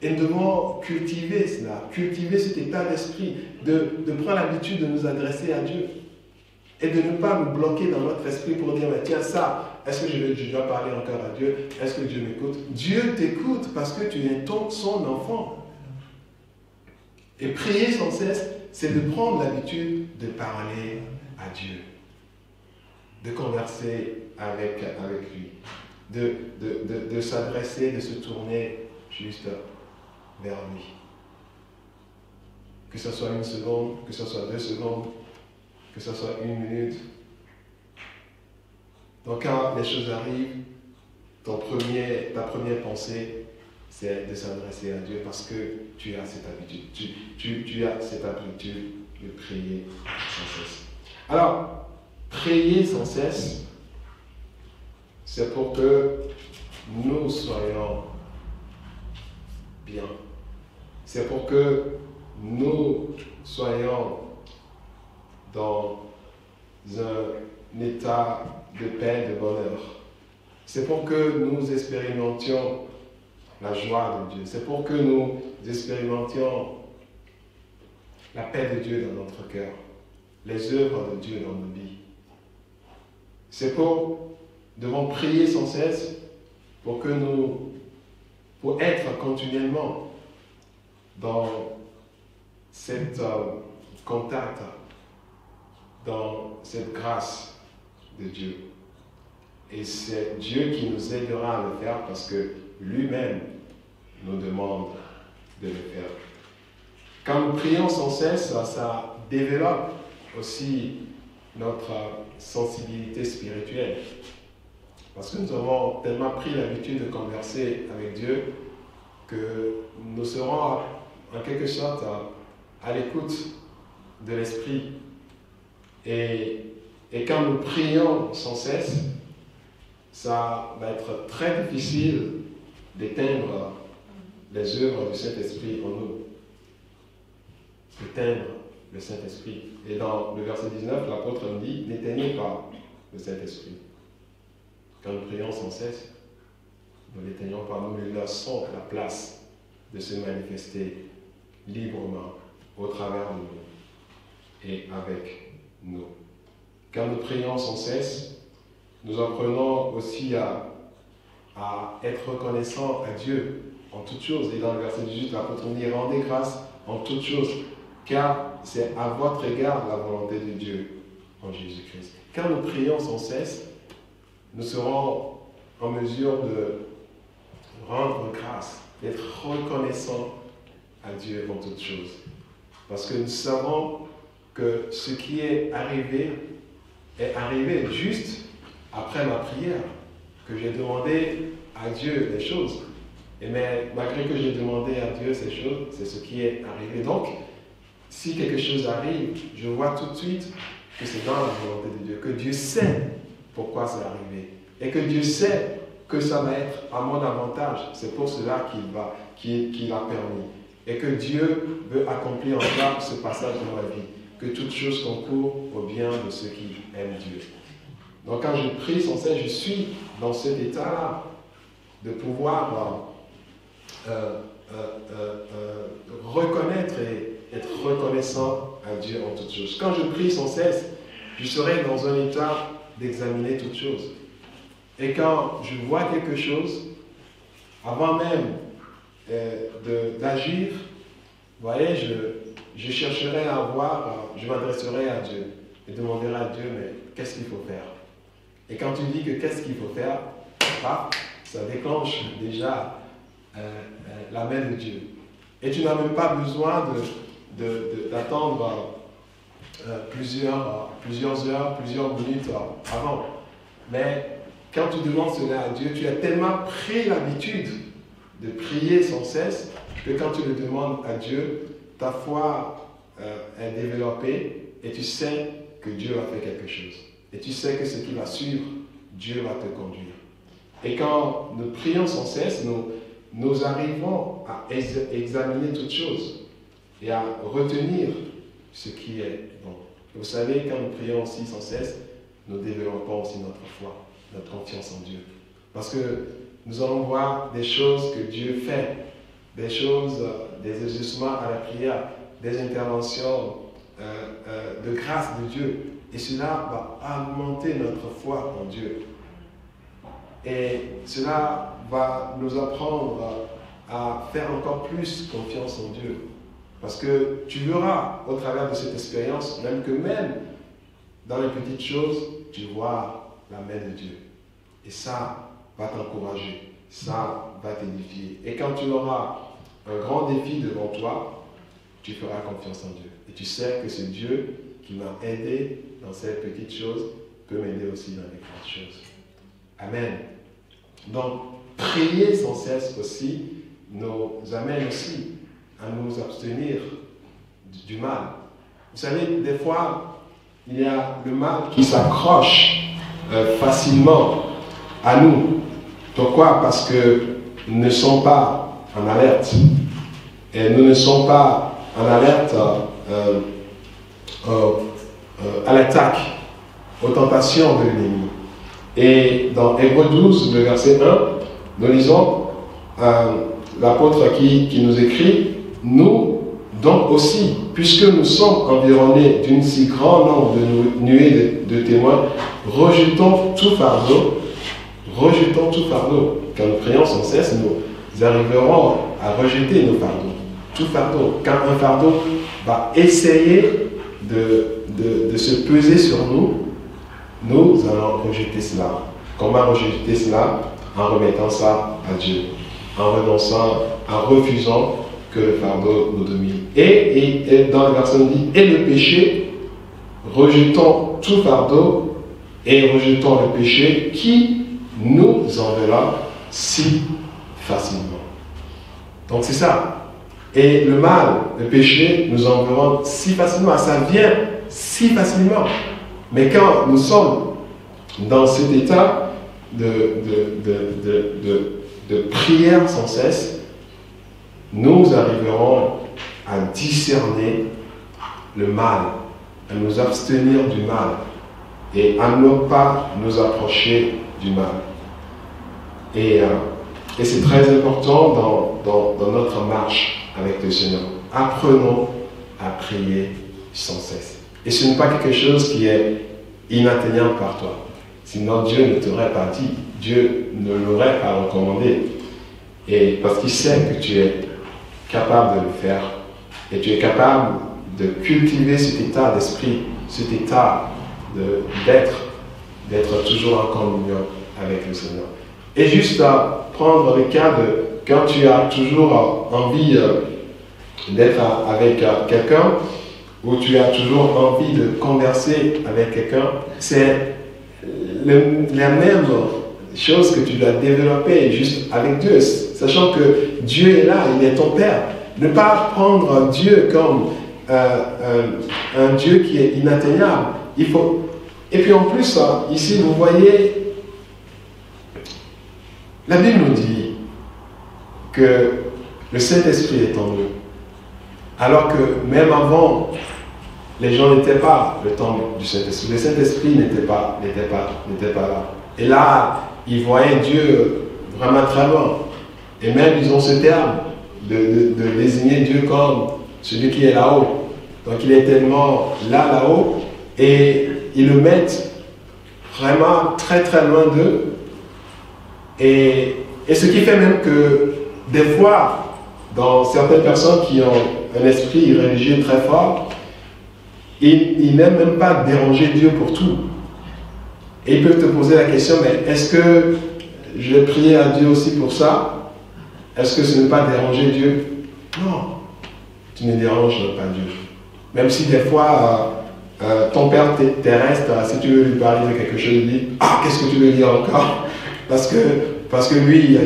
Et nous devons cultiver cela, cultiver cet état d'esprit, de prendre l'habitude de nous adresser à Dieu. Et de ne pas nous bloquer dans notre esprit pour dire, mais tiens, ça, est-ce que je dois parler encore à Dieu? Est-ce que Dieu m'écoute? Dieu t'écoute parce que tu es son enfant. Et prier sans cesse, c'est de prendre l'habitude de parler à Dieu, de converser avec lui, de s'adresser, de se tourner juste vers lui. Que ce soit 1 seconde, que ce soit 2 secondes, que ce soit 1 minute. Donc quand les choses arrivent, ta première pensée, c'est de s'adresser à Dieu parce que tu as cette habitude. Tu as cette habitude de prier sans cesse. Alors, prier sans cesse, c'est pour que nous soyons bien. C'est pour que nous soyons dans un état de paix, de bonheur. C'est pour que nous expérimentions la joie de Dieu. C'est pour que nous expérimentions la paix de Dieu dans notre cœur, les œuvres de Dieu dans nos vies. C'est pour devons prier sans cesse pour être continuellement dans cet contact, dans cette grâce de Dieu. Et c'est Dieu qui nous aidera à le faire parce que lui-même nous demande de le faire. Quand nous prions sans cesse, ça développe aussi notre sensibilité spirituelle. Parce que nous avons tellement pris l'habitude de converser avec Dieu que nous serons en quelque sorte à l'écoute de l'Esprit. Et quand nous prions sans cesse, ça va être très difficile d'éteindre les œuvres du Saint-Esprit en nous. Éteindre le Saint-Esprit. Et dans le verset 19, l'apôtre nous dit, n'éteignez pas le Saint-Esprit. Quand nous prions sans cesse, nous ne l'éteignons pas, nous lui laissons la place de se manifester librement au travers de nous et avec nous. Quand nous prions sans cesse, nous apprenons aussi à être reconnaissants à Dieu en toutes choses. Et dans le verset 18, l'apôtre nous dit, rendez grâce en toutes choses, car c'est à votre égard la volonté de Dieu en Jésus-Christ. Quand nous prions sans cesse, nous serons en mesure de rendre grâce, d'être reconnaissants à Dieu en toutes choses. Parce que nous savons que ce qui est arrivé juste après ma prière, que j'ai demandé à Dieu des choses. Mais malgré que j'ai demandé à Dieu ces choses, c'est ce qui est arrivé. Donc, si quelque chose arrive, je vois tout de suite que c'est dans la volonté de Dieu, que Dieu sait pourquoi c'est arrivé. Et que Dieu sait que ça va être à mon avantage. C'est pour cela qu'il a permis. Et que Dieu veut accomplir encore ce passage dans ma vie. Que toute chose concourt au bien de ceux qui aiment Dieu. Donc quand je prie sans cesse, je suis dans cet état-là de pouvoir reconnaître et être reconnaissant à Dieu en toutes choses. Quand je prie sans cesse, je serai dans un état d'examiner toutes choses. Et quand je vois quelque chose, avant même d'agir, vous voyez, je chercherai à voir, je m'adresserai à Dieu et demanderai à Dieu, mais qu'est-ce qu'il faut faire? Et quand tu dis que qu'est-ce qu'il faut faire, ça déclenche déjà la main de Dieu. Et tu n'as même pas besoin d'attendre plusieurs heures, plusieurs minutes avant. Mais quand tu demandes cela à Dieu, tu as tellement pris l'habitude de prier sans cesse que quand tu le demandes à Dieu, ta foi est développée et tu sais que Dieu a fait quelque chose. Et tu sais que ce qui va suivre, Dieu va te conduire. Et quand nous prions sans cesse, nous arrivons à examiner toutes choses et à retenir ce qui est bon. Vous savez, quand nous prions aussi sans cesse, nous développons aussi notre foi, notre confiance en Dieu. Parce que nous allons voir des choses que Dieu fait, des choses, des ajustements à la prière, des interventions de grâce de Dieu. Et cela va augmenter notre foi en Dieu. Et cela va nous apprendre à faire encore plus confiance en Dieu. Parce que tu verras au travers de cette expérience, même dans les petites choses, tu vois la main de Dieu. Et ça va t'encourager, ça va t'édifier. Et quand tu auras un grand défi devant toi, tu feras confiance en Dieu. Et tu sais que ce Dieu qui m'a aidé dans ces petites choses peut m'aider aussi dans les grandes choses. Amen. Donc, prier sans cesse aussi nous amène aussi à nous abstenir du mal. Vous savez, des fois, il y a le mal qui s'accroche facilement à nous. Pourquoi? Parce que nous ne sommes pas en alerte. Et nous ne sommes pas en alerte à l'attaque, aux tentations de l'ennemi. Et dans Hébreux 12, le verset 1, nous lisons l'apôtre qui nous écrit: nous, donc aussi, puisque nous sommes environnés d'une si grand nombre de nuées de témoins, rejetons tout fardeau. Quand nous prions sans cesse, nous arriverons à rejeter nos fardeaux. Tout fardeau. Quand un fardeau va essayer de se peser sur nous, nous allons rejeter cela. Comment rejeter cela? En remettant ça à Dieu, en renonçant, en refusant que le fardeau nous domine. Et dans le verset, on dit: et le péché, rejetons tout fardeau et rejetons le péché qui nous enveloppe si facilement. Donc c'est ça. Et le mal, le péché, nous enveloppe si facilement. Ça vient si facilement. Mais quand nous sommes dans cet état de prière sans cesse, nous arriverons à discerner le mal, à nous abstenir du mal et à ne pas nous approcher du mal. Et c'est très important dans notre marche avec le Seigneur. Apprenons à prier sans cesse. Et ce n'est pas quelque chose qui est inatteignable par toi. Sinon Dieu ne t'aurait pas dit, Dieu ne l'aurait pas recommandé. Et parce qu'il sait que tu es capable de le faire. Et tu es capable de cultiver cet état d'esprit, cet état d'être toujours en communion avec le Seigneur. Et juste à prendre le cas de quand tu as toujours envie d'être avec quelqu'un, ou tu as toujours envie de converser avec quelqu'un, c'est la même chose que tu dois développer juste avec Dieu, sachant que Dieu est là, il est ton Père. Ne pas prendre Dieu comme un Dieu qui est inatteignable. Il faut... Et puis en plus, ici, vous voyez, la Bible nous dit que le Saint-Esprit est en nous. Alors que même avant, les gens n'étaient pas le temple du Saint-Esprit. Le Saint-Esprit n'était pas là. Et là, ils voyaient Dieu vraiment très loin. Et même, ils ont ce terme de désigner Dieu comme celui qui est là-haut. Donc, il est tellement là-haut, et ils le mettent vraiment très très loin d'eux. Et ce qui fait même que, des fois, dans certaines personnes qui ont un esprit religieux très fort, ils n'aiment même pas déranger Dieu pour tout. Et ils peuvent te poser la question, mais est-ce que je vais prier à Dieu aussi pour ça? Est-ce que ce n'est pas déranger Dieu? Non, tu ne déranges pas Dieu. Même si des fois, ton Père terrestre, si tu veux lui parler de quelque chose, il dit: ah, qu'est-ce que tu veux dire encore? Parce que lui,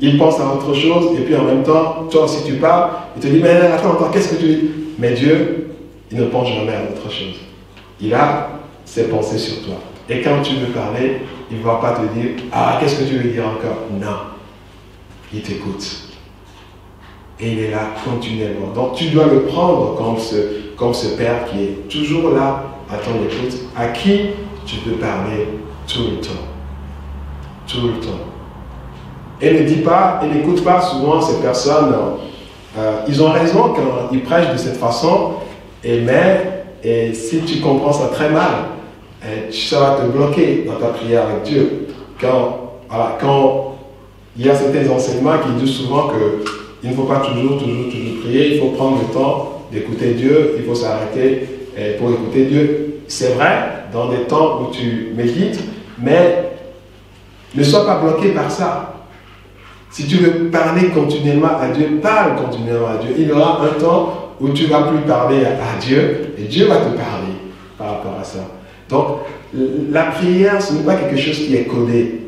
il pense à autre chose, et puis en même temps, toi aussi tu parles, il te dit: mais attends, qu'est-ce que tu dis? Mais Dieu, il ne pense jamais à autre chose. Il a ses pensées sur toi. Et quand tu veux parler, il ne va pas te dire: ah, qu'est-ce que tu veux dire encore? Non. il t'écoute. Et il est là continuellement. Donc tu dois le prendre comme ce Père qui est toujours là à ton écoute, à qui tu peux parler tout le temps. Tout le temps. Et ne dis pas, et n'écoute pas souvent ces personnes, ils ont raison quand ils prêchent de cette façon, et si tu comprends ça très mal, ça va te bloquer dans ta prière avec Dieu. Quand il y a certains enseignements qui disent souvent qu'il ne faut pas toujours prier, il faut prendre le temps d'écouter Dieu, il faut s'arrêter pour écouter Dieu. C'est vrai, dans des temps où tu médites, mais ne sois pas bloqué par ça. Si tu veux parler continuellement à Dieu, parle continuellement à Dieu. Il y aura un temps où tu ne vas plus parler à Dieu et Dieu va te parler par rapport à ça. Donc, la prière, ce n'est pas quelque chose qui est codé,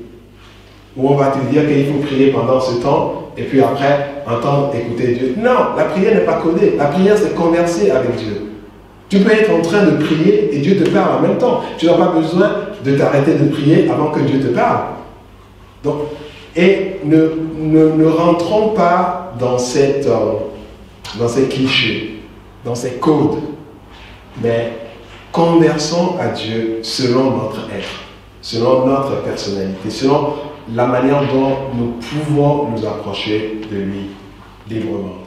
où on va te dire qu'il faut prier pendant ce temps et puis après entendre écouter Dieu. Non, la prière n'est pas codée. La prière, c'est converser avec Dieu. Tu peux être en train de prier et Dieu te parle en même temps. Tu n'as pas besoin de t'arrêter de prier avant que Dieu te parle. Donc, et ne rentrons pas dans ces clichés, dans ces codes, mais conversons à Dieu selon notre être, selon notre personnalité, selon la manière dont nous pouvons nous approcher de lui librement.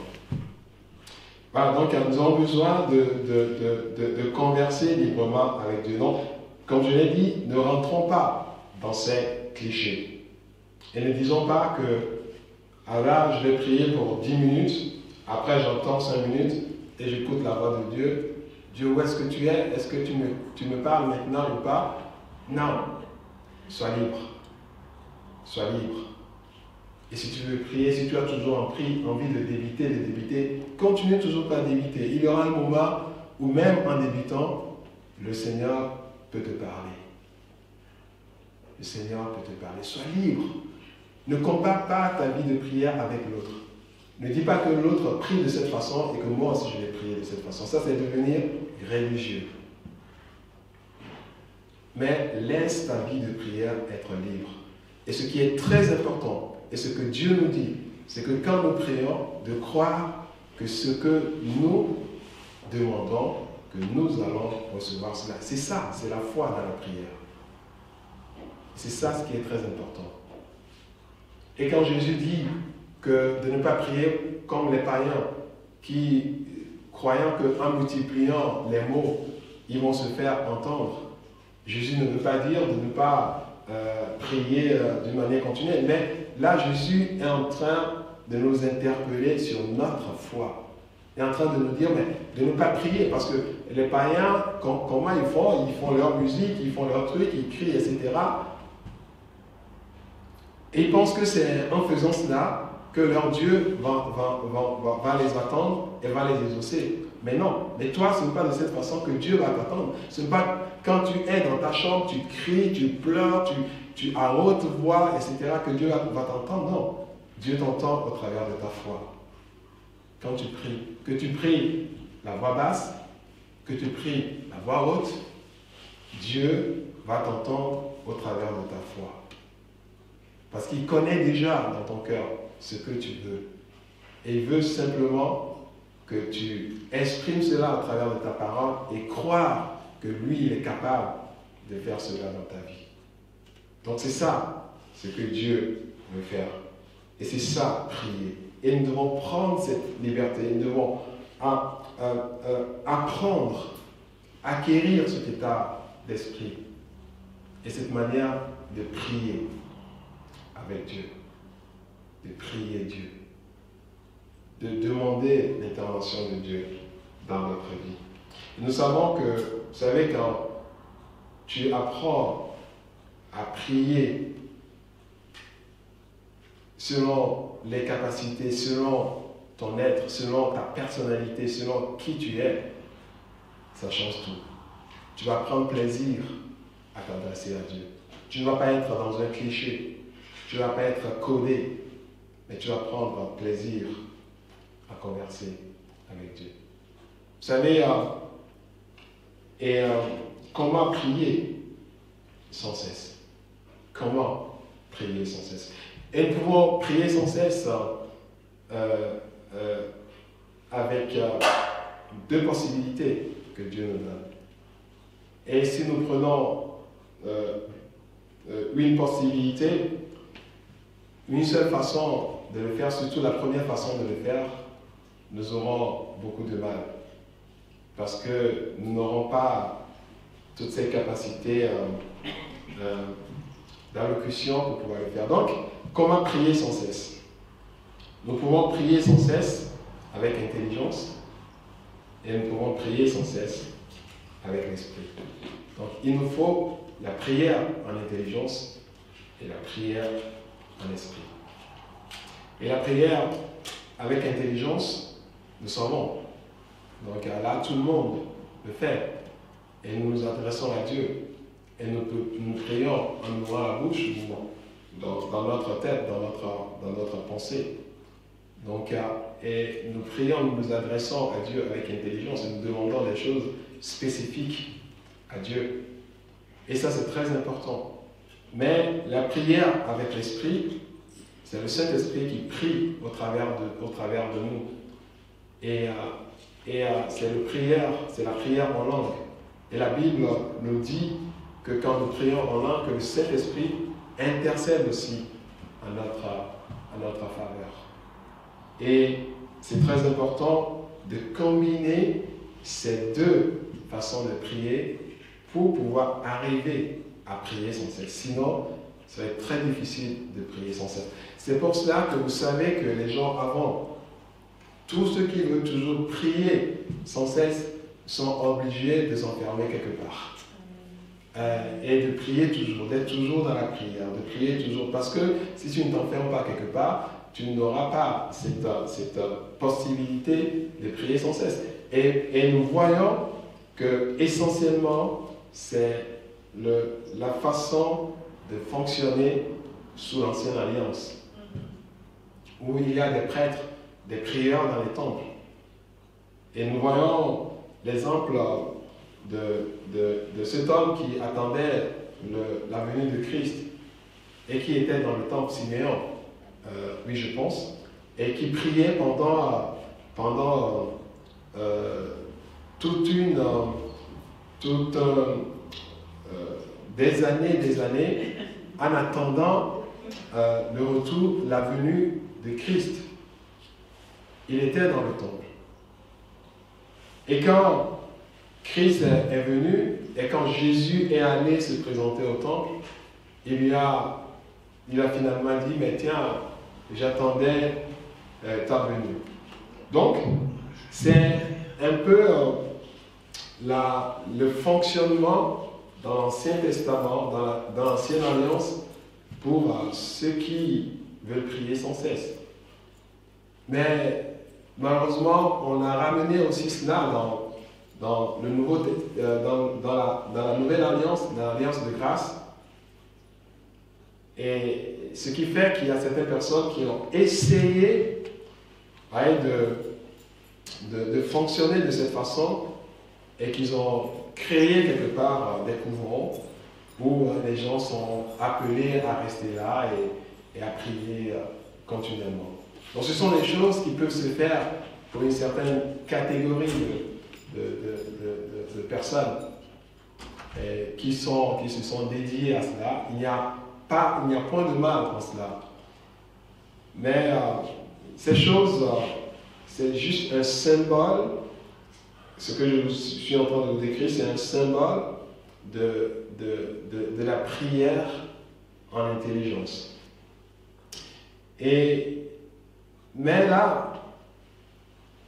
Voilà, donc nous avons besoin de converser librement avec Dieu. Donc, comme je l'ai dit, ne rentrons pas dans ces clichés. Et ne disons pas que, ah là, je vais prier pour 10 minutes, après j'entends 5 minutes et j'écoute la voix de Dieu. Dieu, où est-ce que tu es? Est-ce que tu me parles maintenant ou pas? Non. Sois libre. Sois libre. Et si tu veux prier, si tu as toujours envie de débiter, continue toujours par débiter. Il y aura un moment où même en débitant, le Seigneur peut te parler. Le Seigneur peut te parler. Sois libre. Ne compare pas ta vie de prière avec l'autre. Ne dis pas que l'autre prie de cette façon et que moi aussi je vais prier de cette façon. Ça, c'est devenir religieux. Mais laisse ta vie de prière être libre. Et ce qui est très important, et ce que Dieu nous dit, c'est que quand nous prions, de croire que ce que nous demandons, que nous allons recevoir cela. C'est ça, c'est la foi dans la prière. C'est ça ce qui est très important. Et quand Jésus dit que de ne pas prier comme les païens, qui, croyant qu'en multipliant les mots, ils vont se faire entendre, Jésus ne veut pas dire de ne pas prier d'une manière continue, mais là Jésus est en train de nous interpeller sur notre foi. Il est en train de nous dire mais de ne pas prier, parce que les païens, comment ils font? Ils font leur musique, ils font leur truc, ils crient, etc. Et ils pensent que c'est en faisant cela que leur Dieu va les attendre et va les exaucer. Mais non, mais toi, ce n'est pas de cette façon que Dieu va t'attendre. Ce n'est pas quand tu es dans ta chambre, tu cries, tu pleures, tu à haute voix, etc., que Dieu va t'entendre. Non, Dieu t'entend au travers de ta foi. Quand tu pries, que tu pries la voix basse, que tu pries la voix haute, Dieu va t'entendre au travers de ta foi. Parce qu'il connaît déjà dans ton cœur ce que tu veux. Et il veut simplement que tu exprimes cela à travers de ta parole et croire que lui, il est capable de faire cela dans ta vie. Donc c'est ça, ce que Dieu veut faire. Et c'est ça, prier. Et nous devons prendre cette liberté, nous devons apprendre, acquérir cet état d'esprit et cette manière de prier avec Dieu, de prier Dieu, de demander l'intervention de Dieu dans notre vie. Et nous savons que, vous savez, quand tu apprends à prier selon les capacités, selon ton être, selon ta personnalité, selon qui tu es, ça change tout. Tu vas prendre plaisir à t'adresser à Dieu. Tu ne vas pas être dans un cliché. Tu ne vas pas être codé, mais tu vas prendre plaisir à converser avec Dieu. Vous savez, comment prier sans cesse? Comment prier sans cesse? Et nous pouvons prier sans cesse avec deux possibilités que Dieu nous donne. Et si nous prenons une possibilité, une seule façon de le faire, surtout la première façon de le faire, nous aurons beaucoup de mal. Parce que nous n'aurons pas toutes ces capacités d'allocution pour pouvoir le faire. Donc, comment prier sans cesse? Nous pouvons prier sans cesse avec intelligence et nous pouvons prier sans cesse avec l'esprit. Donc, il nous faut la prière en intelligence et la prière en esprit. Et la prière avec intelligence, nous savons. Donc là, tout le monde le fait. Et nous nous adressons à Dieu. Et nous prions en ouvrant la bouche dans notre tête, dans notre pensée. Donc, et nous prions, nous nous adressons à Dieu avec intelligence et nous demandons des choses spécifiques à Dieu. Et ça, c'est très important. Mais la prière avec l'Esprit, c'est le Saint-Esprit qui prie au travers de nous. Et c'est la prière en langue. Et la Bible nous dit que quand nous prions en langue, que le Saint-Esprit intercède aussi à notre faveur. Et c'est très important de combiner ces deux façons de prier pour pouvoir arriver à prier sans cesse. Sinon, ça va être très difficile de prier sans cesse. C'est pour cela que vous savez que les gens avant, tous ceux qui veulent toujours prier sans cesse sont obligés de s'enfermer quelque part. Et de prier toujours, d'être toujours dans la prière, de prier toujours. Parce que si tu ne t'enfermes pas quelque part, tu n'auras pas cette possibilité de prier sans cesse. Et nous voyons que essentiellement, c'est la façon de fonctionner sous l'Ancienne Alliance, où il y a des prêtres, des prieurs dans les temples. Et nous voyons l'exemple de cet homme qui attendait la venue de Christ et qui était dans le temple Siméon, oui je pense, et qui priait pendant des années en attendant le retour, la venue de Christ. Il était dans le temple. Et quand Christ est venu, et quand Jésus est allé se présenter au temple, il a finalement dit, mais tiens, j'attendais ta venue. Donc, c'est un peu le fonctionnement dans l'Ancien Testament, dans l'Ancienne Alliance, pour ceux qui veulent prier sans cesse. Mais malheureusement, on a ramené aussi cela dans la Nouvelle Alliance, dans l'Alliance de grâce. Et ce qui fait qu'il y a certaines personnes qui ont essayé de fonctionner de cette façon et qu'ils ont créé quelque part des couvents où les gens sont appelés à rester là et à prier continuellement. Donc ce sont des choses qui peuvent se faire pour une certaine catégorie de personnes qui se sont dédiées à cela. Il n'y a point de mal dans cela. Mais ces choses, c'est juste un symbole. Ce que je suis en train de vous décrire, c'est un symbole de la prière en intelligence. Mais là,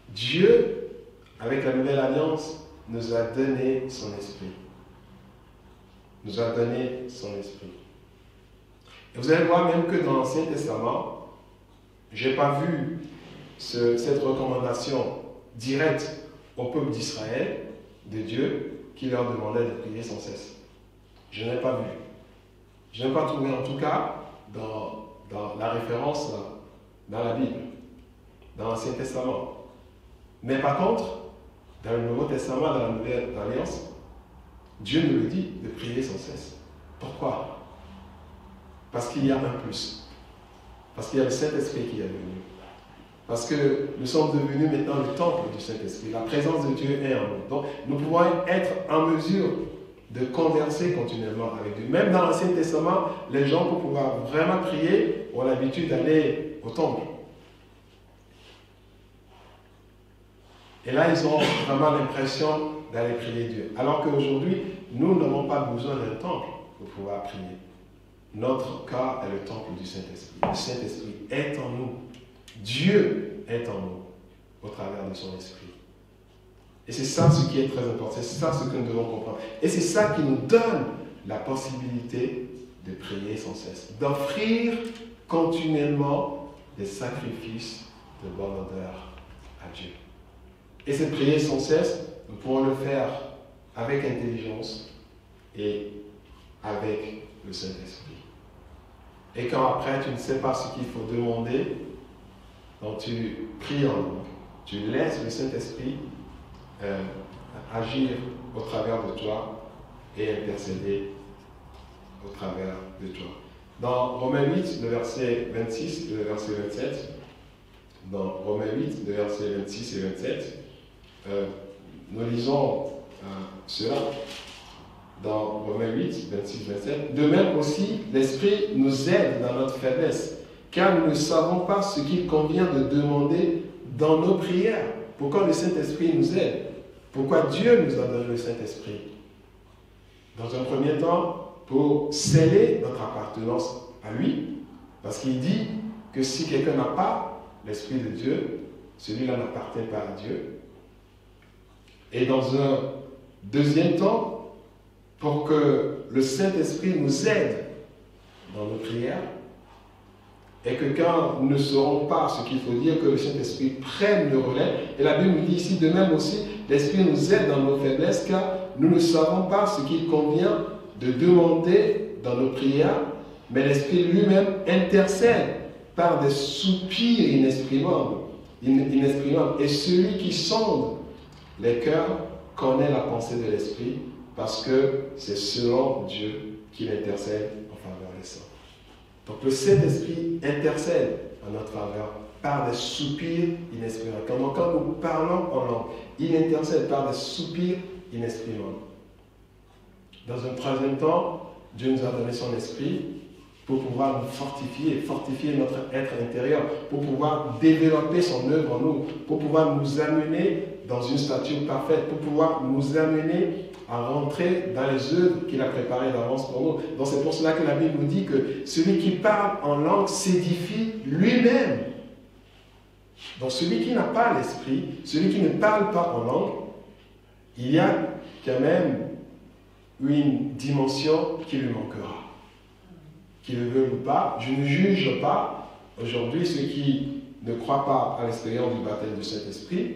Dieu, avec la Nouvelle Alliance, nous a donné son esprit. Nous a donné son esprit. Et vous allez voir même que dans l'Ancien Testament, je n'ai pas vu cette recommandation directe au peuple d'Israël, de Dieu, qui leur demandait de prier sans cesse. Je n'ai pas vu. Je n'ai pas trouvé en tout cas dans la référence dans la Bible, dans l'Ancien Testament. Mais par contre, dans le Nouveau Testament, dans la Nouvelle Alliance, Dieu nous le dit de prier sans cesse. Pourquoi? Parce qu'il y a un plus. Parce qu'il y a le Saint-Esprit qui est venu. Parce que nous sommes devenus maintenant le temple du Saint-Esprit. La présence de Dieu est en nous. Donc, nous pouvons être en mesure de converser continuellement avec Dieu. Même dans l'Ancien Testament, les gens, pour pouvoir vraiment prier, ont l'habitude d'aller au temple. Et là, ils ont vraiment l'impression d'aller prier Dieu. Alors qu'aujourd'hui, nous n'avons pas besoin d'un temple pour pouvoir prier. Notre corps est le temple du Saint-Esprit. Le Saint-Esprit est en nous. Dieu est en nous au travers de son esprit. Et c'est ça ce qui est très important. C'est ça ce que nous devons comprendre. Et c'est ça qui nous donne la possibilité de prier sans cesse. D'offrir continuellement des sacrifices de bonne odeur à Dieu. Et cette prière sans cesse, nous pouvons le faire avec intelligence et avec le Saint-Esprit. Et quand après tu ne sais pas ce qu'il faut demander, donc tu pries en langue, tu laisses le Saint-Esprit agir au travers de toi et intercéder au travers de toi. Dans Romains 8, le verset 26 et le verset 27, dans Romains 8, le verset 26 et 27, nous lisons cela dans Romains 8, 26, 27. De même aussi, l'Esprit nous aide dans notre faiblesse, car nous ne savons pas ce qu'il convient de demander dans nos prières. Pourquoi le Saint-Esprit nous aide? Pourquoi Dieu nous a donné le Saint-Esprit? Dans un premier temps, pour sceller notre appartenance à lui, parce qu'il dit que si quelqu'un n'a pas l'Esprit de Dieu, celui-là n'appartient pas à Dieu. Et dans un deuxième temps, pour que le Saint-Esprit nous aide dans nos prières, et que quand nous ne saurons pas ce qu'il faut dire, que le Saint-Esprit prenne le relais. Et la Bible nous dit ici, de même aussi, l'Esprit nous aide dans nos faiblesses, car nous ne savons pas ce qu'il convient de demander dans nos prières, mais l'Esprit lui-même intercède par des soupirs inexprimables. Et celui qui sonde les cœurs connaît la pensée de l'Esprit, parce que c'est selon Dieu qu'il intercède en faveur des saints. Donc le Saint-Esprit intercède en notre faveur par des soupirs inexprimables. Quand nous parlons en langue, il intercède par des soupirs inexprimables. Dans un troisième temps, Dieu nous a donné son esprit pour pouvoir nous fortifier notre être intérieur, pour pouvoir développer son œuvre en nous, pour pouvoir nous amener dans une stature parfaite, pour pouvoir nous amener à rentrer dans les œuvres qu'il a préparées d'avance pour nous. Donc c'est pour cela que la Bible nous dit que celui qui parle en langue s'édifie lui-même. Donc celui qui n'a pas l'esprit, celui qui ne parle pas en langue, il y a quand même une dimension qui lui manquera. Qu'il le veuille ou pas, je ne juge pas aujourd'hui ceux qui ne croient pas à l'expérience du baptême du Saint-Esprit,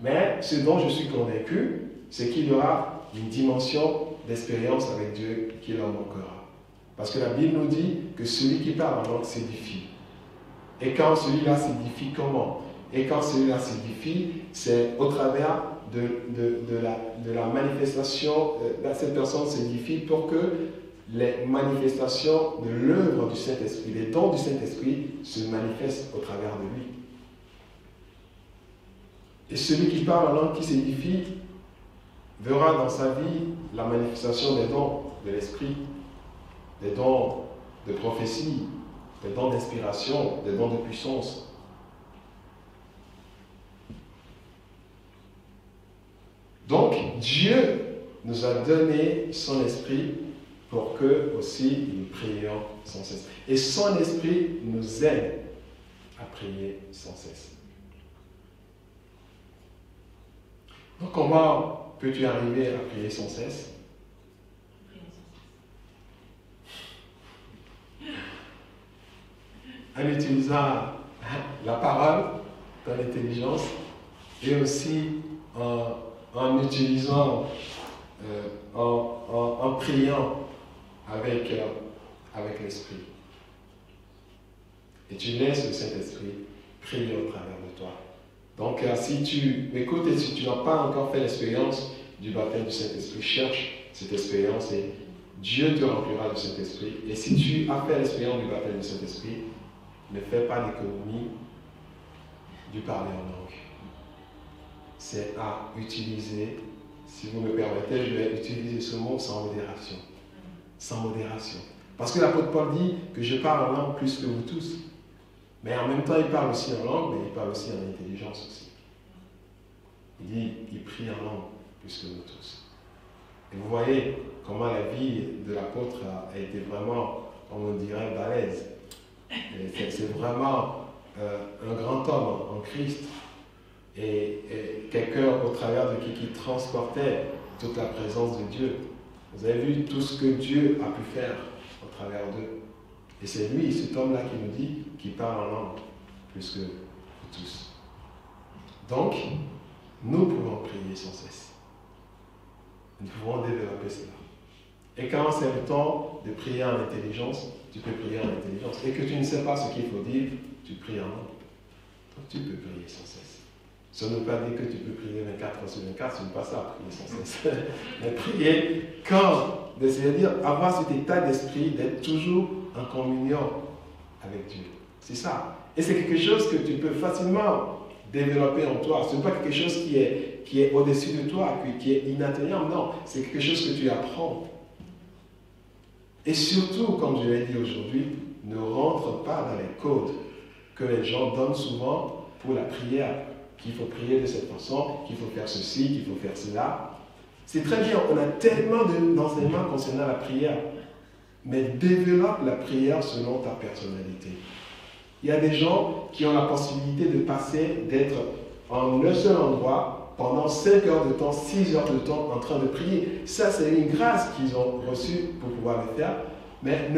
mais ce dont je suis convaincu, c'est qu'il y aura une dimension d'expérience avec Dieu qui leur manquera. Parce que la Bible nous dit que celui qui parle en langue s'édifie. Et quand celui-là s'édifie, comment? Et quand celui-là s'édifie, c'est au travers de la manifestation, cette personne s'édifie pour que les manifestations de l'œuvre du Saint-Esprit, les dons du Saint-Esprit se manifestent au travers de lui. Et celui qui parle en langue qui s'édifie verra dans sa vie la manifestation des dons de l'Esprit, des dons de prophétie, des dons d'inspiration, des dons de puissance. Donc, Dieu nous a donné son esprit pour que aussi nous prions sans cesse. Et son esprit nous aide à prier sans cesse. Donc, comment peux-tu arriver à prier sans cesse? En utilisant la parole, ton intelligence, et aussi en utilisant, en priant avec l'Esprit. Et tu laisses le Saint-Esprit prier au travers de toi. Donc, si tu m'écoutes et si tu n'as pas encore fait l'expérience du baptême du Saint-Esprit, cherche cette expérience et Dieu te remplira de Saint-Esprit. Et si tu as fait l'expérience du baptême du Saint-Esprit, ne fait pas l'économie du parler en langue. C'est à utiliser, si vous me permettez, je vais utiliser ce mot sans modération. Sans modération. Parce que l'apôtre Paul dit que je parle en langue plus que vous tous. Mais en même temps, il parle aussi en langue, mais il parle aussi en intelligence aussi. Il dit, il prie en langue plus que nous tous. Et vous voyez comment la vie de l'apôtre a été vraiment, on dirait, balèze. C'est vraiment un grand homme en Christ. Et quelqu'un au travers de qui transportait toute la présence de Dieu. Vous avez vu tout ce que Dieu a pu faire au travers d'eux. Et c'est lui, cet homme-là qui nous dit qu'il parle en langue plus que vous tous. Donc, nous pouvons prier sans cesse. Nous pouvons développer cela. Et quand c'est le temps de prier en intelligence, tu peux prier en intelligence. Et que tu ne sais pas ce qu'il faut dire, tu pries en langue. Donc tu peux prier sans cesse. Ça ne veut pas dire que tu peux prier 24 sur 24, ce n'est pas ça, prier sans cesse. Mais prier quand, c'est-à-dire avoir cet état d'esprit d'être toujours en communion avec Dieu. C'est ça. Et c'est quelque chose que tu peux facilement développer en toi. Ce n'est pas quelque chose qui est au-dessus de toi, qui est inatteignable. Non, c'est quelque chose que tu apprends. Et surtout, comme je l'ai dit aujourd'hui, ne rentre pas dans les codes que les gens donnent souvent pour la prière. Qu'il faut prier de cette façon, qu'il faut faire ceci, qu'il faut faire cela. C'est très bien, on a tellement d'enseignements concernant la prière. Mais développe la prière selon ta personnalité. Il y a des gens qui ont la possibilité de passer, d'être en un seul endroit pendant 5 heures de temps, 6 heures de temps en train de prier. Ça, c'est une grâce qu'ils ont reçue pour pouvoir le faire. Mais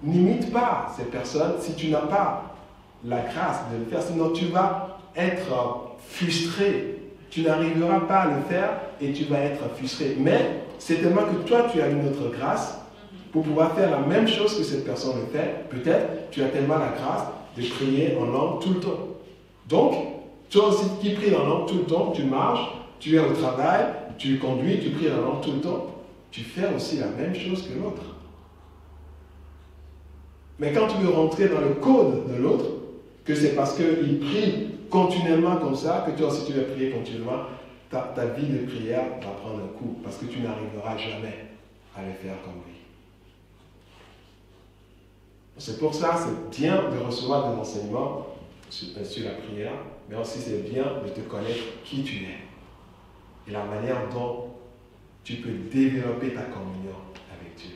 n'imite pas ces personnes si tu n'as pas la grâce de le faire. Sinon, tu vas être frustré. Tu n'arriveras pas à le faire et tu vas être frustré. Mais c'est tellement que toi, tu as une autre grâce pour pouvoir faire la même chose que cette personne le fait. Peut-être tu as tellement la grâce de prier en langue tout le temps. Donc, toi aussi qui pries en langue tout le temps, tu marches, tu es au travail, tu conduis, tu pries en langue tout le temps. Tu fais aussi la même chose que l'autre. Mais quand tu veux rentrer dans le code de l'autre, que c'est parce qu'il prie continuellement comme ça, que toi aussi tu vas prier continuellement, ta vie de prière va prendre un coup, parce que tu n'arriveras jamais à le faire comme lui. C'est pour ça, c'est bien de recevoir des enseignements sur la prière, mais aussi c'est bien de te connaître qui tu es et la manière dont tu peux développer ta communion avec Dieu.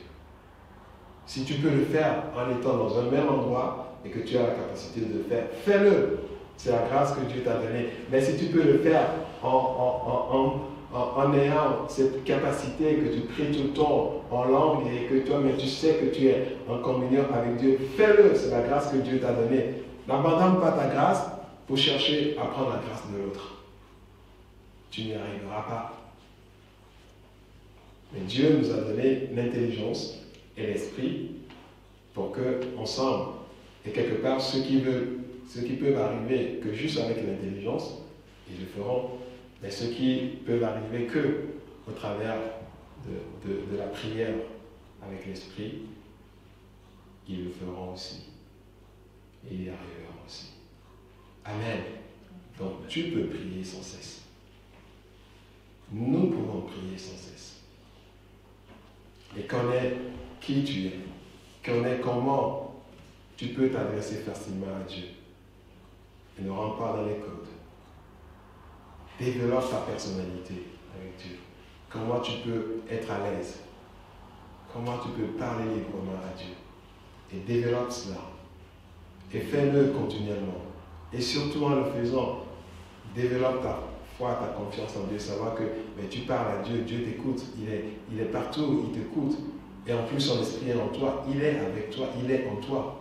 Si tu peux le faire en étant dans un même endroit et que tu as la capacité de le faire, fais-le. C'est la grâce que Dieu t'a donnée. Mais si tu peux le faire en ayant cette capacité que tu pries tout le temps en langue et que toi-même tu sais que tu es en communion avec Dieu, fais-le. C'est la grâce que Dieu t'a donnée. N'abandonne pas ta grâce pour chercher à prendre la grâce de l'autre. Tu n'y arriveras pas. Mais Dieu nous a donné l'intelligence et l'esprit pour que, ensemble, et quelque part, ceux qui peuvent arriver que juste avec l'intelligence, ils le feront. Mais ceux qui peuvent arriver que au travers de la prière avec l'esprit, ils le feront aussi. Et ils y arriveront aussi. Amen. Donc tu peux prier sans cesse. Nous pouvons prier sans cesse. Et connais qui tu es. Connais comment tu peux t'adresser facilement à Dieu. Et ne rentre pas dans les codes. Développe ta personnalité avec Dieu. Comment tu peux être à l'aise. Comment tu peux parler librement à Dieu. Et développe cela. Et fais-le continuellement. Et surtout en le faisant, développe ta foi, ta confiance en Dieu. Savoir que tu parles à Dieu, Dieu t'écoute. Il est partout, il t'écoute. Et en plus, son esprit est en toi. Il est avec toi, il est en toi.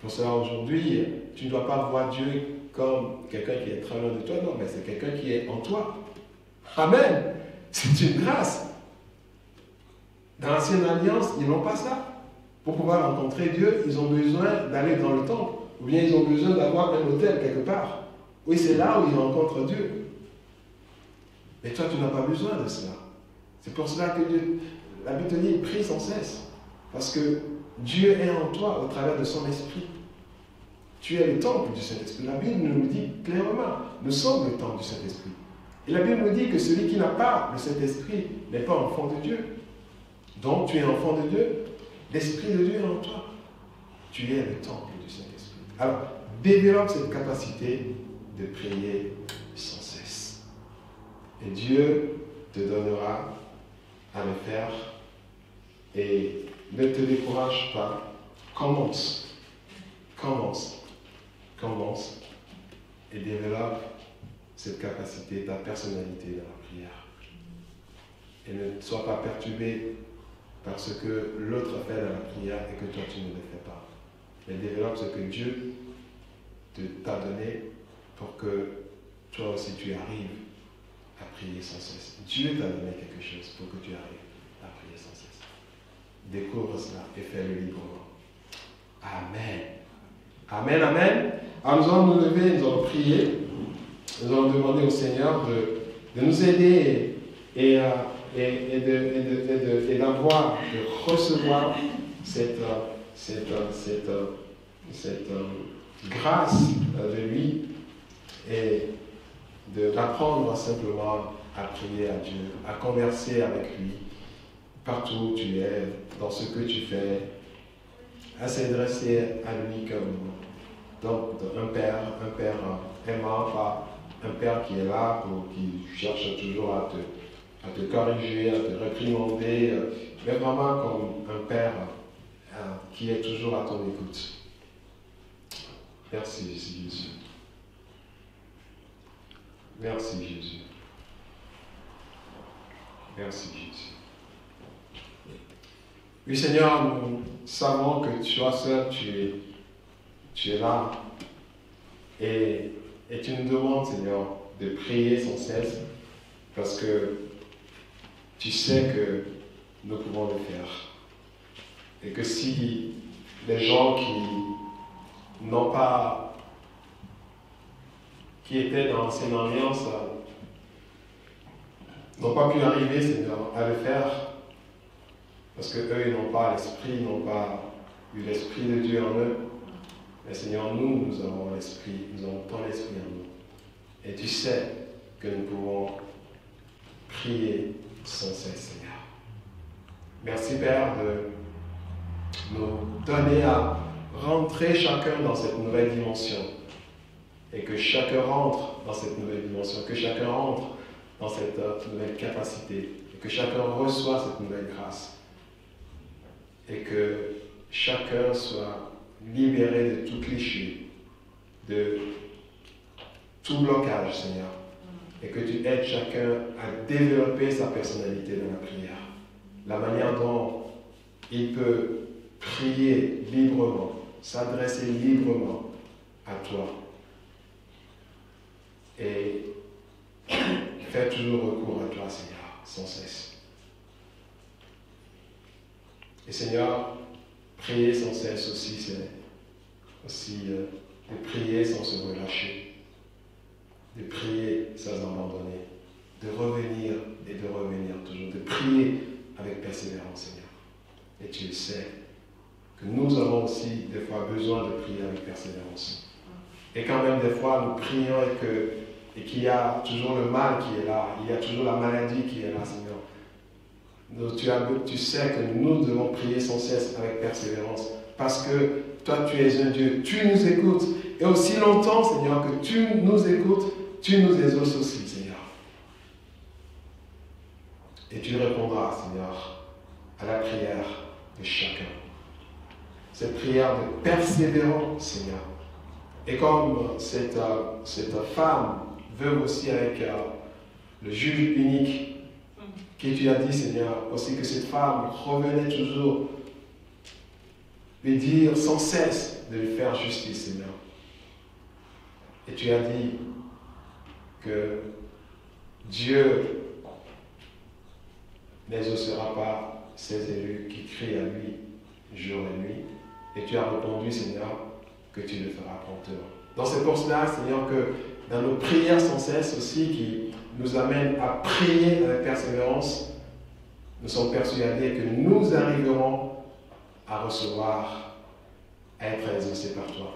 Pour cela, aujourd'hui, tu ne dois pas voir Dieu comme quelqu'un qui est très loin de toi. Non, mais c'est quelqu'un qui est en toi. Amen. C'est une grâce. Dans l'Ancienne Alliance, ils n'ont pas ça. Pour pouvoir rencontrer Dieu, ils ont besoin d'aller dans le temple. Ou bien ils ont besoin d'avoir un hôtel quelque part. Oui, c'est là où ils rencontrent Dieu. Mais toi, tu n'as pas besoin de cela. C'est pour cela que Dieu, la Bible te dit, prie sans cesse. Parce que Dieu est en toi au travers de son esprit. Tu es le temple du Saint-Esprit. La Bible nous dit clairement, nous sommes le temple du Saint-Esprit. Et la Bible nous dit que celui qui n'a pas le Saint-Esprit n'est pas enfant de Dieu. Donc tu es enfant de Dieu, l'Esprit de Dieu est en toi. Tu es le temple du Saint-Esprit. Alors, développe cette capacité de prier sans cesse. Et Dieu te donnera à le faire. Et ne te décourage pas. Commence. Et développe cette capacité, ta personnalité dans la prière. Et ne sois pas perturbé par ce que l'autre fait dans la prière et que toi tu ne le fais pas. Mais développe ce que Dieu t'a donné pour que toi aussi tu arrives à prier sans cesse. Dieu t'a donné quelque chose pour que tu arrives à prier sans cesse. Découvre cela et fais-le librement. Amen. Amen, amen. Alors nous allons nous lever, nous allons prier. Nous allons demander au Seigneur de nous aider et d'avoir, de recevoir cette grâce de lui et d'apprendre simplement à prier à Dieu, à converser avec lui partout où tu es, dans ce que tu fais, à s'adresser à lui comme un père aimant, pas un père qui est là, qui cherche toujours à te corriger, à te réprimander, mais vraiment comme un père qui est toujours à ton écoute. Merci Jésus. Merci Jésus. Merci Jésus. Oui Seigneur, nous savons que toi seul, tu es là. Et tu nous demandes, Seigneur, de prier sans cesse, parce que tu sais que nous pouvons le faire. Et que si les gens qui étaient dans l'ancienne alliance n'ont pas pu arriver, Seigneur, à le faire, parce qu'eux, ils n'ont pas l'esprit, ils n'ont pas eu l'esprit de Dieu en eux. Mais Seigneur, nous avons l'esprit, nous avons ton esprit en nous. Et tu sais que nous pouvons prier sans cesse, Seigneur. Merci, Père, de nous donner à rentrer chacun dans cette nouvelle dimension. Et que chacun rentre dans cette nouvelle dimension, que chacun rentre dans cette nouvelle capacité, et que chacun reçoit cette nouvelle grâce. Et que chacun soit libéré de tout cliché, de tout blocage, Seigneur. Et que tu aides chacun à développer sa personnalité dans la prière. La manière dont il peut prier librement, s'adresser librement à toi. Et faire toujours recours à toi, Seigneur, sans cesse. Et Seigneur, prier sans cesse aussi, c'est aussi de prier sans se relâcher, de prier sans abandonner, de revenir et de revenir toujours, de prier avec persévérance, Seigneur. Et tu le sais que nous avons aussi des fois besoin de prier avec persévérance. Et quand même des fois nous prions et qu'il y a toujours le mal qui est là, il y a toujours la maladie qui est là, Seigneur. Tu sais que nous devons prier sans cesse avec persévérance parce que toi tu es un Dieu, tu nous écoutes et aussi longtemps, Seigneur, que tu nous écoutes, tu nous exauces aussi, Seigneur. Et tu répondras, Seigneur, à la prière de chacun. Cette prière de persévérance, Seigneur. Et comme cette femme veut aussi avec le juge unique, qui tu as dit, Seigneur, aussi que cette femme revenait toujours lui dire sans cesse de lui faire justice, Seigneur. Et tu as dit que Dieu n'exaucera pas ses élus qui crient à lui jour et nuit. Et tu as répondu, Seigneur, que tu le feras promptement. Donc c'est pour cela, Seigneur, que dans nos prières sans cesse aussi, qui nous amènent à prier avec persévérance, nous sommes persuadés que nous arriverons à recevoir, à être exaucés par toi.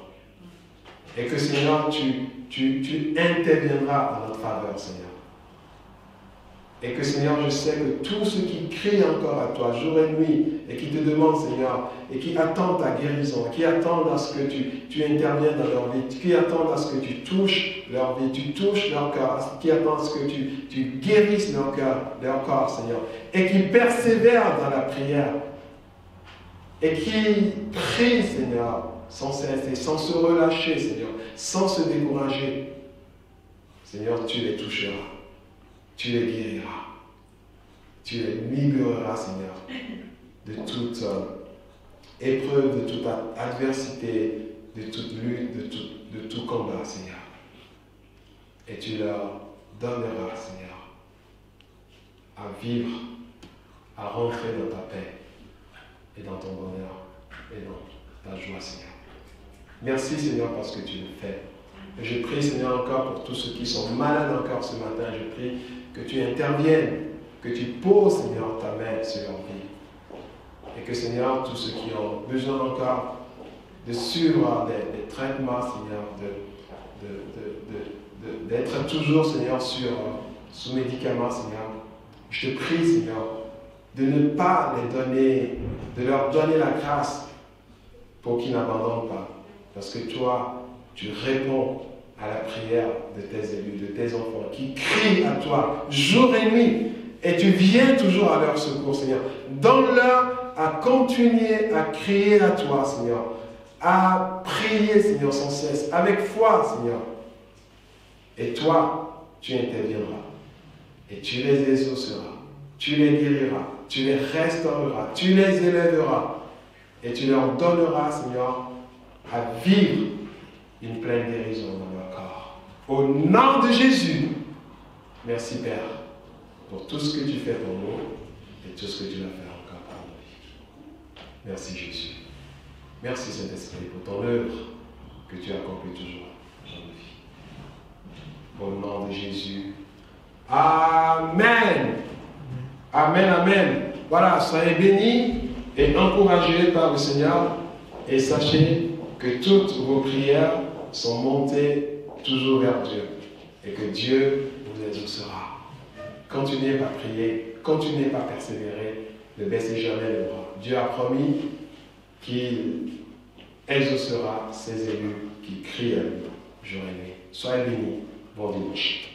Et que Seigneur, tu interviendras en notre faveur, Seigneur. Et que Seigneur, je sais que tous ceux qui crient encore à toi jour et nuit et qui te demandent, Seigneur, et qui attendent ta guérison, qui attendent à ce que tu interviennes dans leur vie, qui attendent à ce que tu touches leur vie, tu touches leur cœur, qui attendent à ce que tu guérisses leur cœur, leur corps, Seigneur, et qui persévèrent dans la prière, et qui prient, Seigneur, sans cesse et sans se relâcher, Seigneur, sans se décourager. Seigneur, tu les toucheras. Tu les guériras. Tu les libéreras, Seigneur, de toute épreuve, de toute adversité, de toute lutte, de tout combat, Seigneur. Et tu leur donneras, Seigneur, à vivre, à rentrer dans ta paix et dans ton bonheur et dans ta joie, Seigneur. Merci, Seigneur, parce que tu le fais. Et je prie, Seigneur, encore pour tous ceux qui sont malades encore ce matin. Je prie que tu interviennes, que tu poses, Seigneur, ta main sur leur vie. Et que, Seigneur, tous ceux qui ont besoin encore de suivre des traitements, Seigneur, d'être toujours, Seigneur, sous médicaments, Seigneur, je te prie, Seigneur, de ne pas les donner, de leur donner la grâce pour qu'ils n'abandonnent pas. Parce que toi, tu réponds à la prière de tes élus, de tes enfants, qui crient à toi jour et nuit, et tu viens toujours à leur secours, Seigneur. Donne-leur à continuer à crier à toi, Seigneur, à prier, Seigneur, sans cesse, avec foi, Seigneur. Et toi, tu interviendras, et tu les exauceras, tu les guériras, tu les restaureras, tu les élèveras, et tu leur donneras, Seigneur, à vivre une pleine guérison dans leur corps. Au nom de Jésus, merci Père pour tout ce que tu fais pour nous et tout ce que tu vas faire encore pour nos vies. Merci Jésus. Merci Saint-Esprit pour ton œuvre que tu accomplis toujours dans nos vies. Au nom de Jésus. Amen. Amen, amen. Voilà, soyez bénis et encouragés par le Seigneur et sachez que toutes vos prières sont montées toujours vers Dieu et que Dieu vous exaucera. Continuez à prier, continuez à persévérer, ne baissez jamais les bras. Dieu a promis qu'il exaucera ses élus qui crient à lui jour et nuit. Soyez bénis, bon dimanche.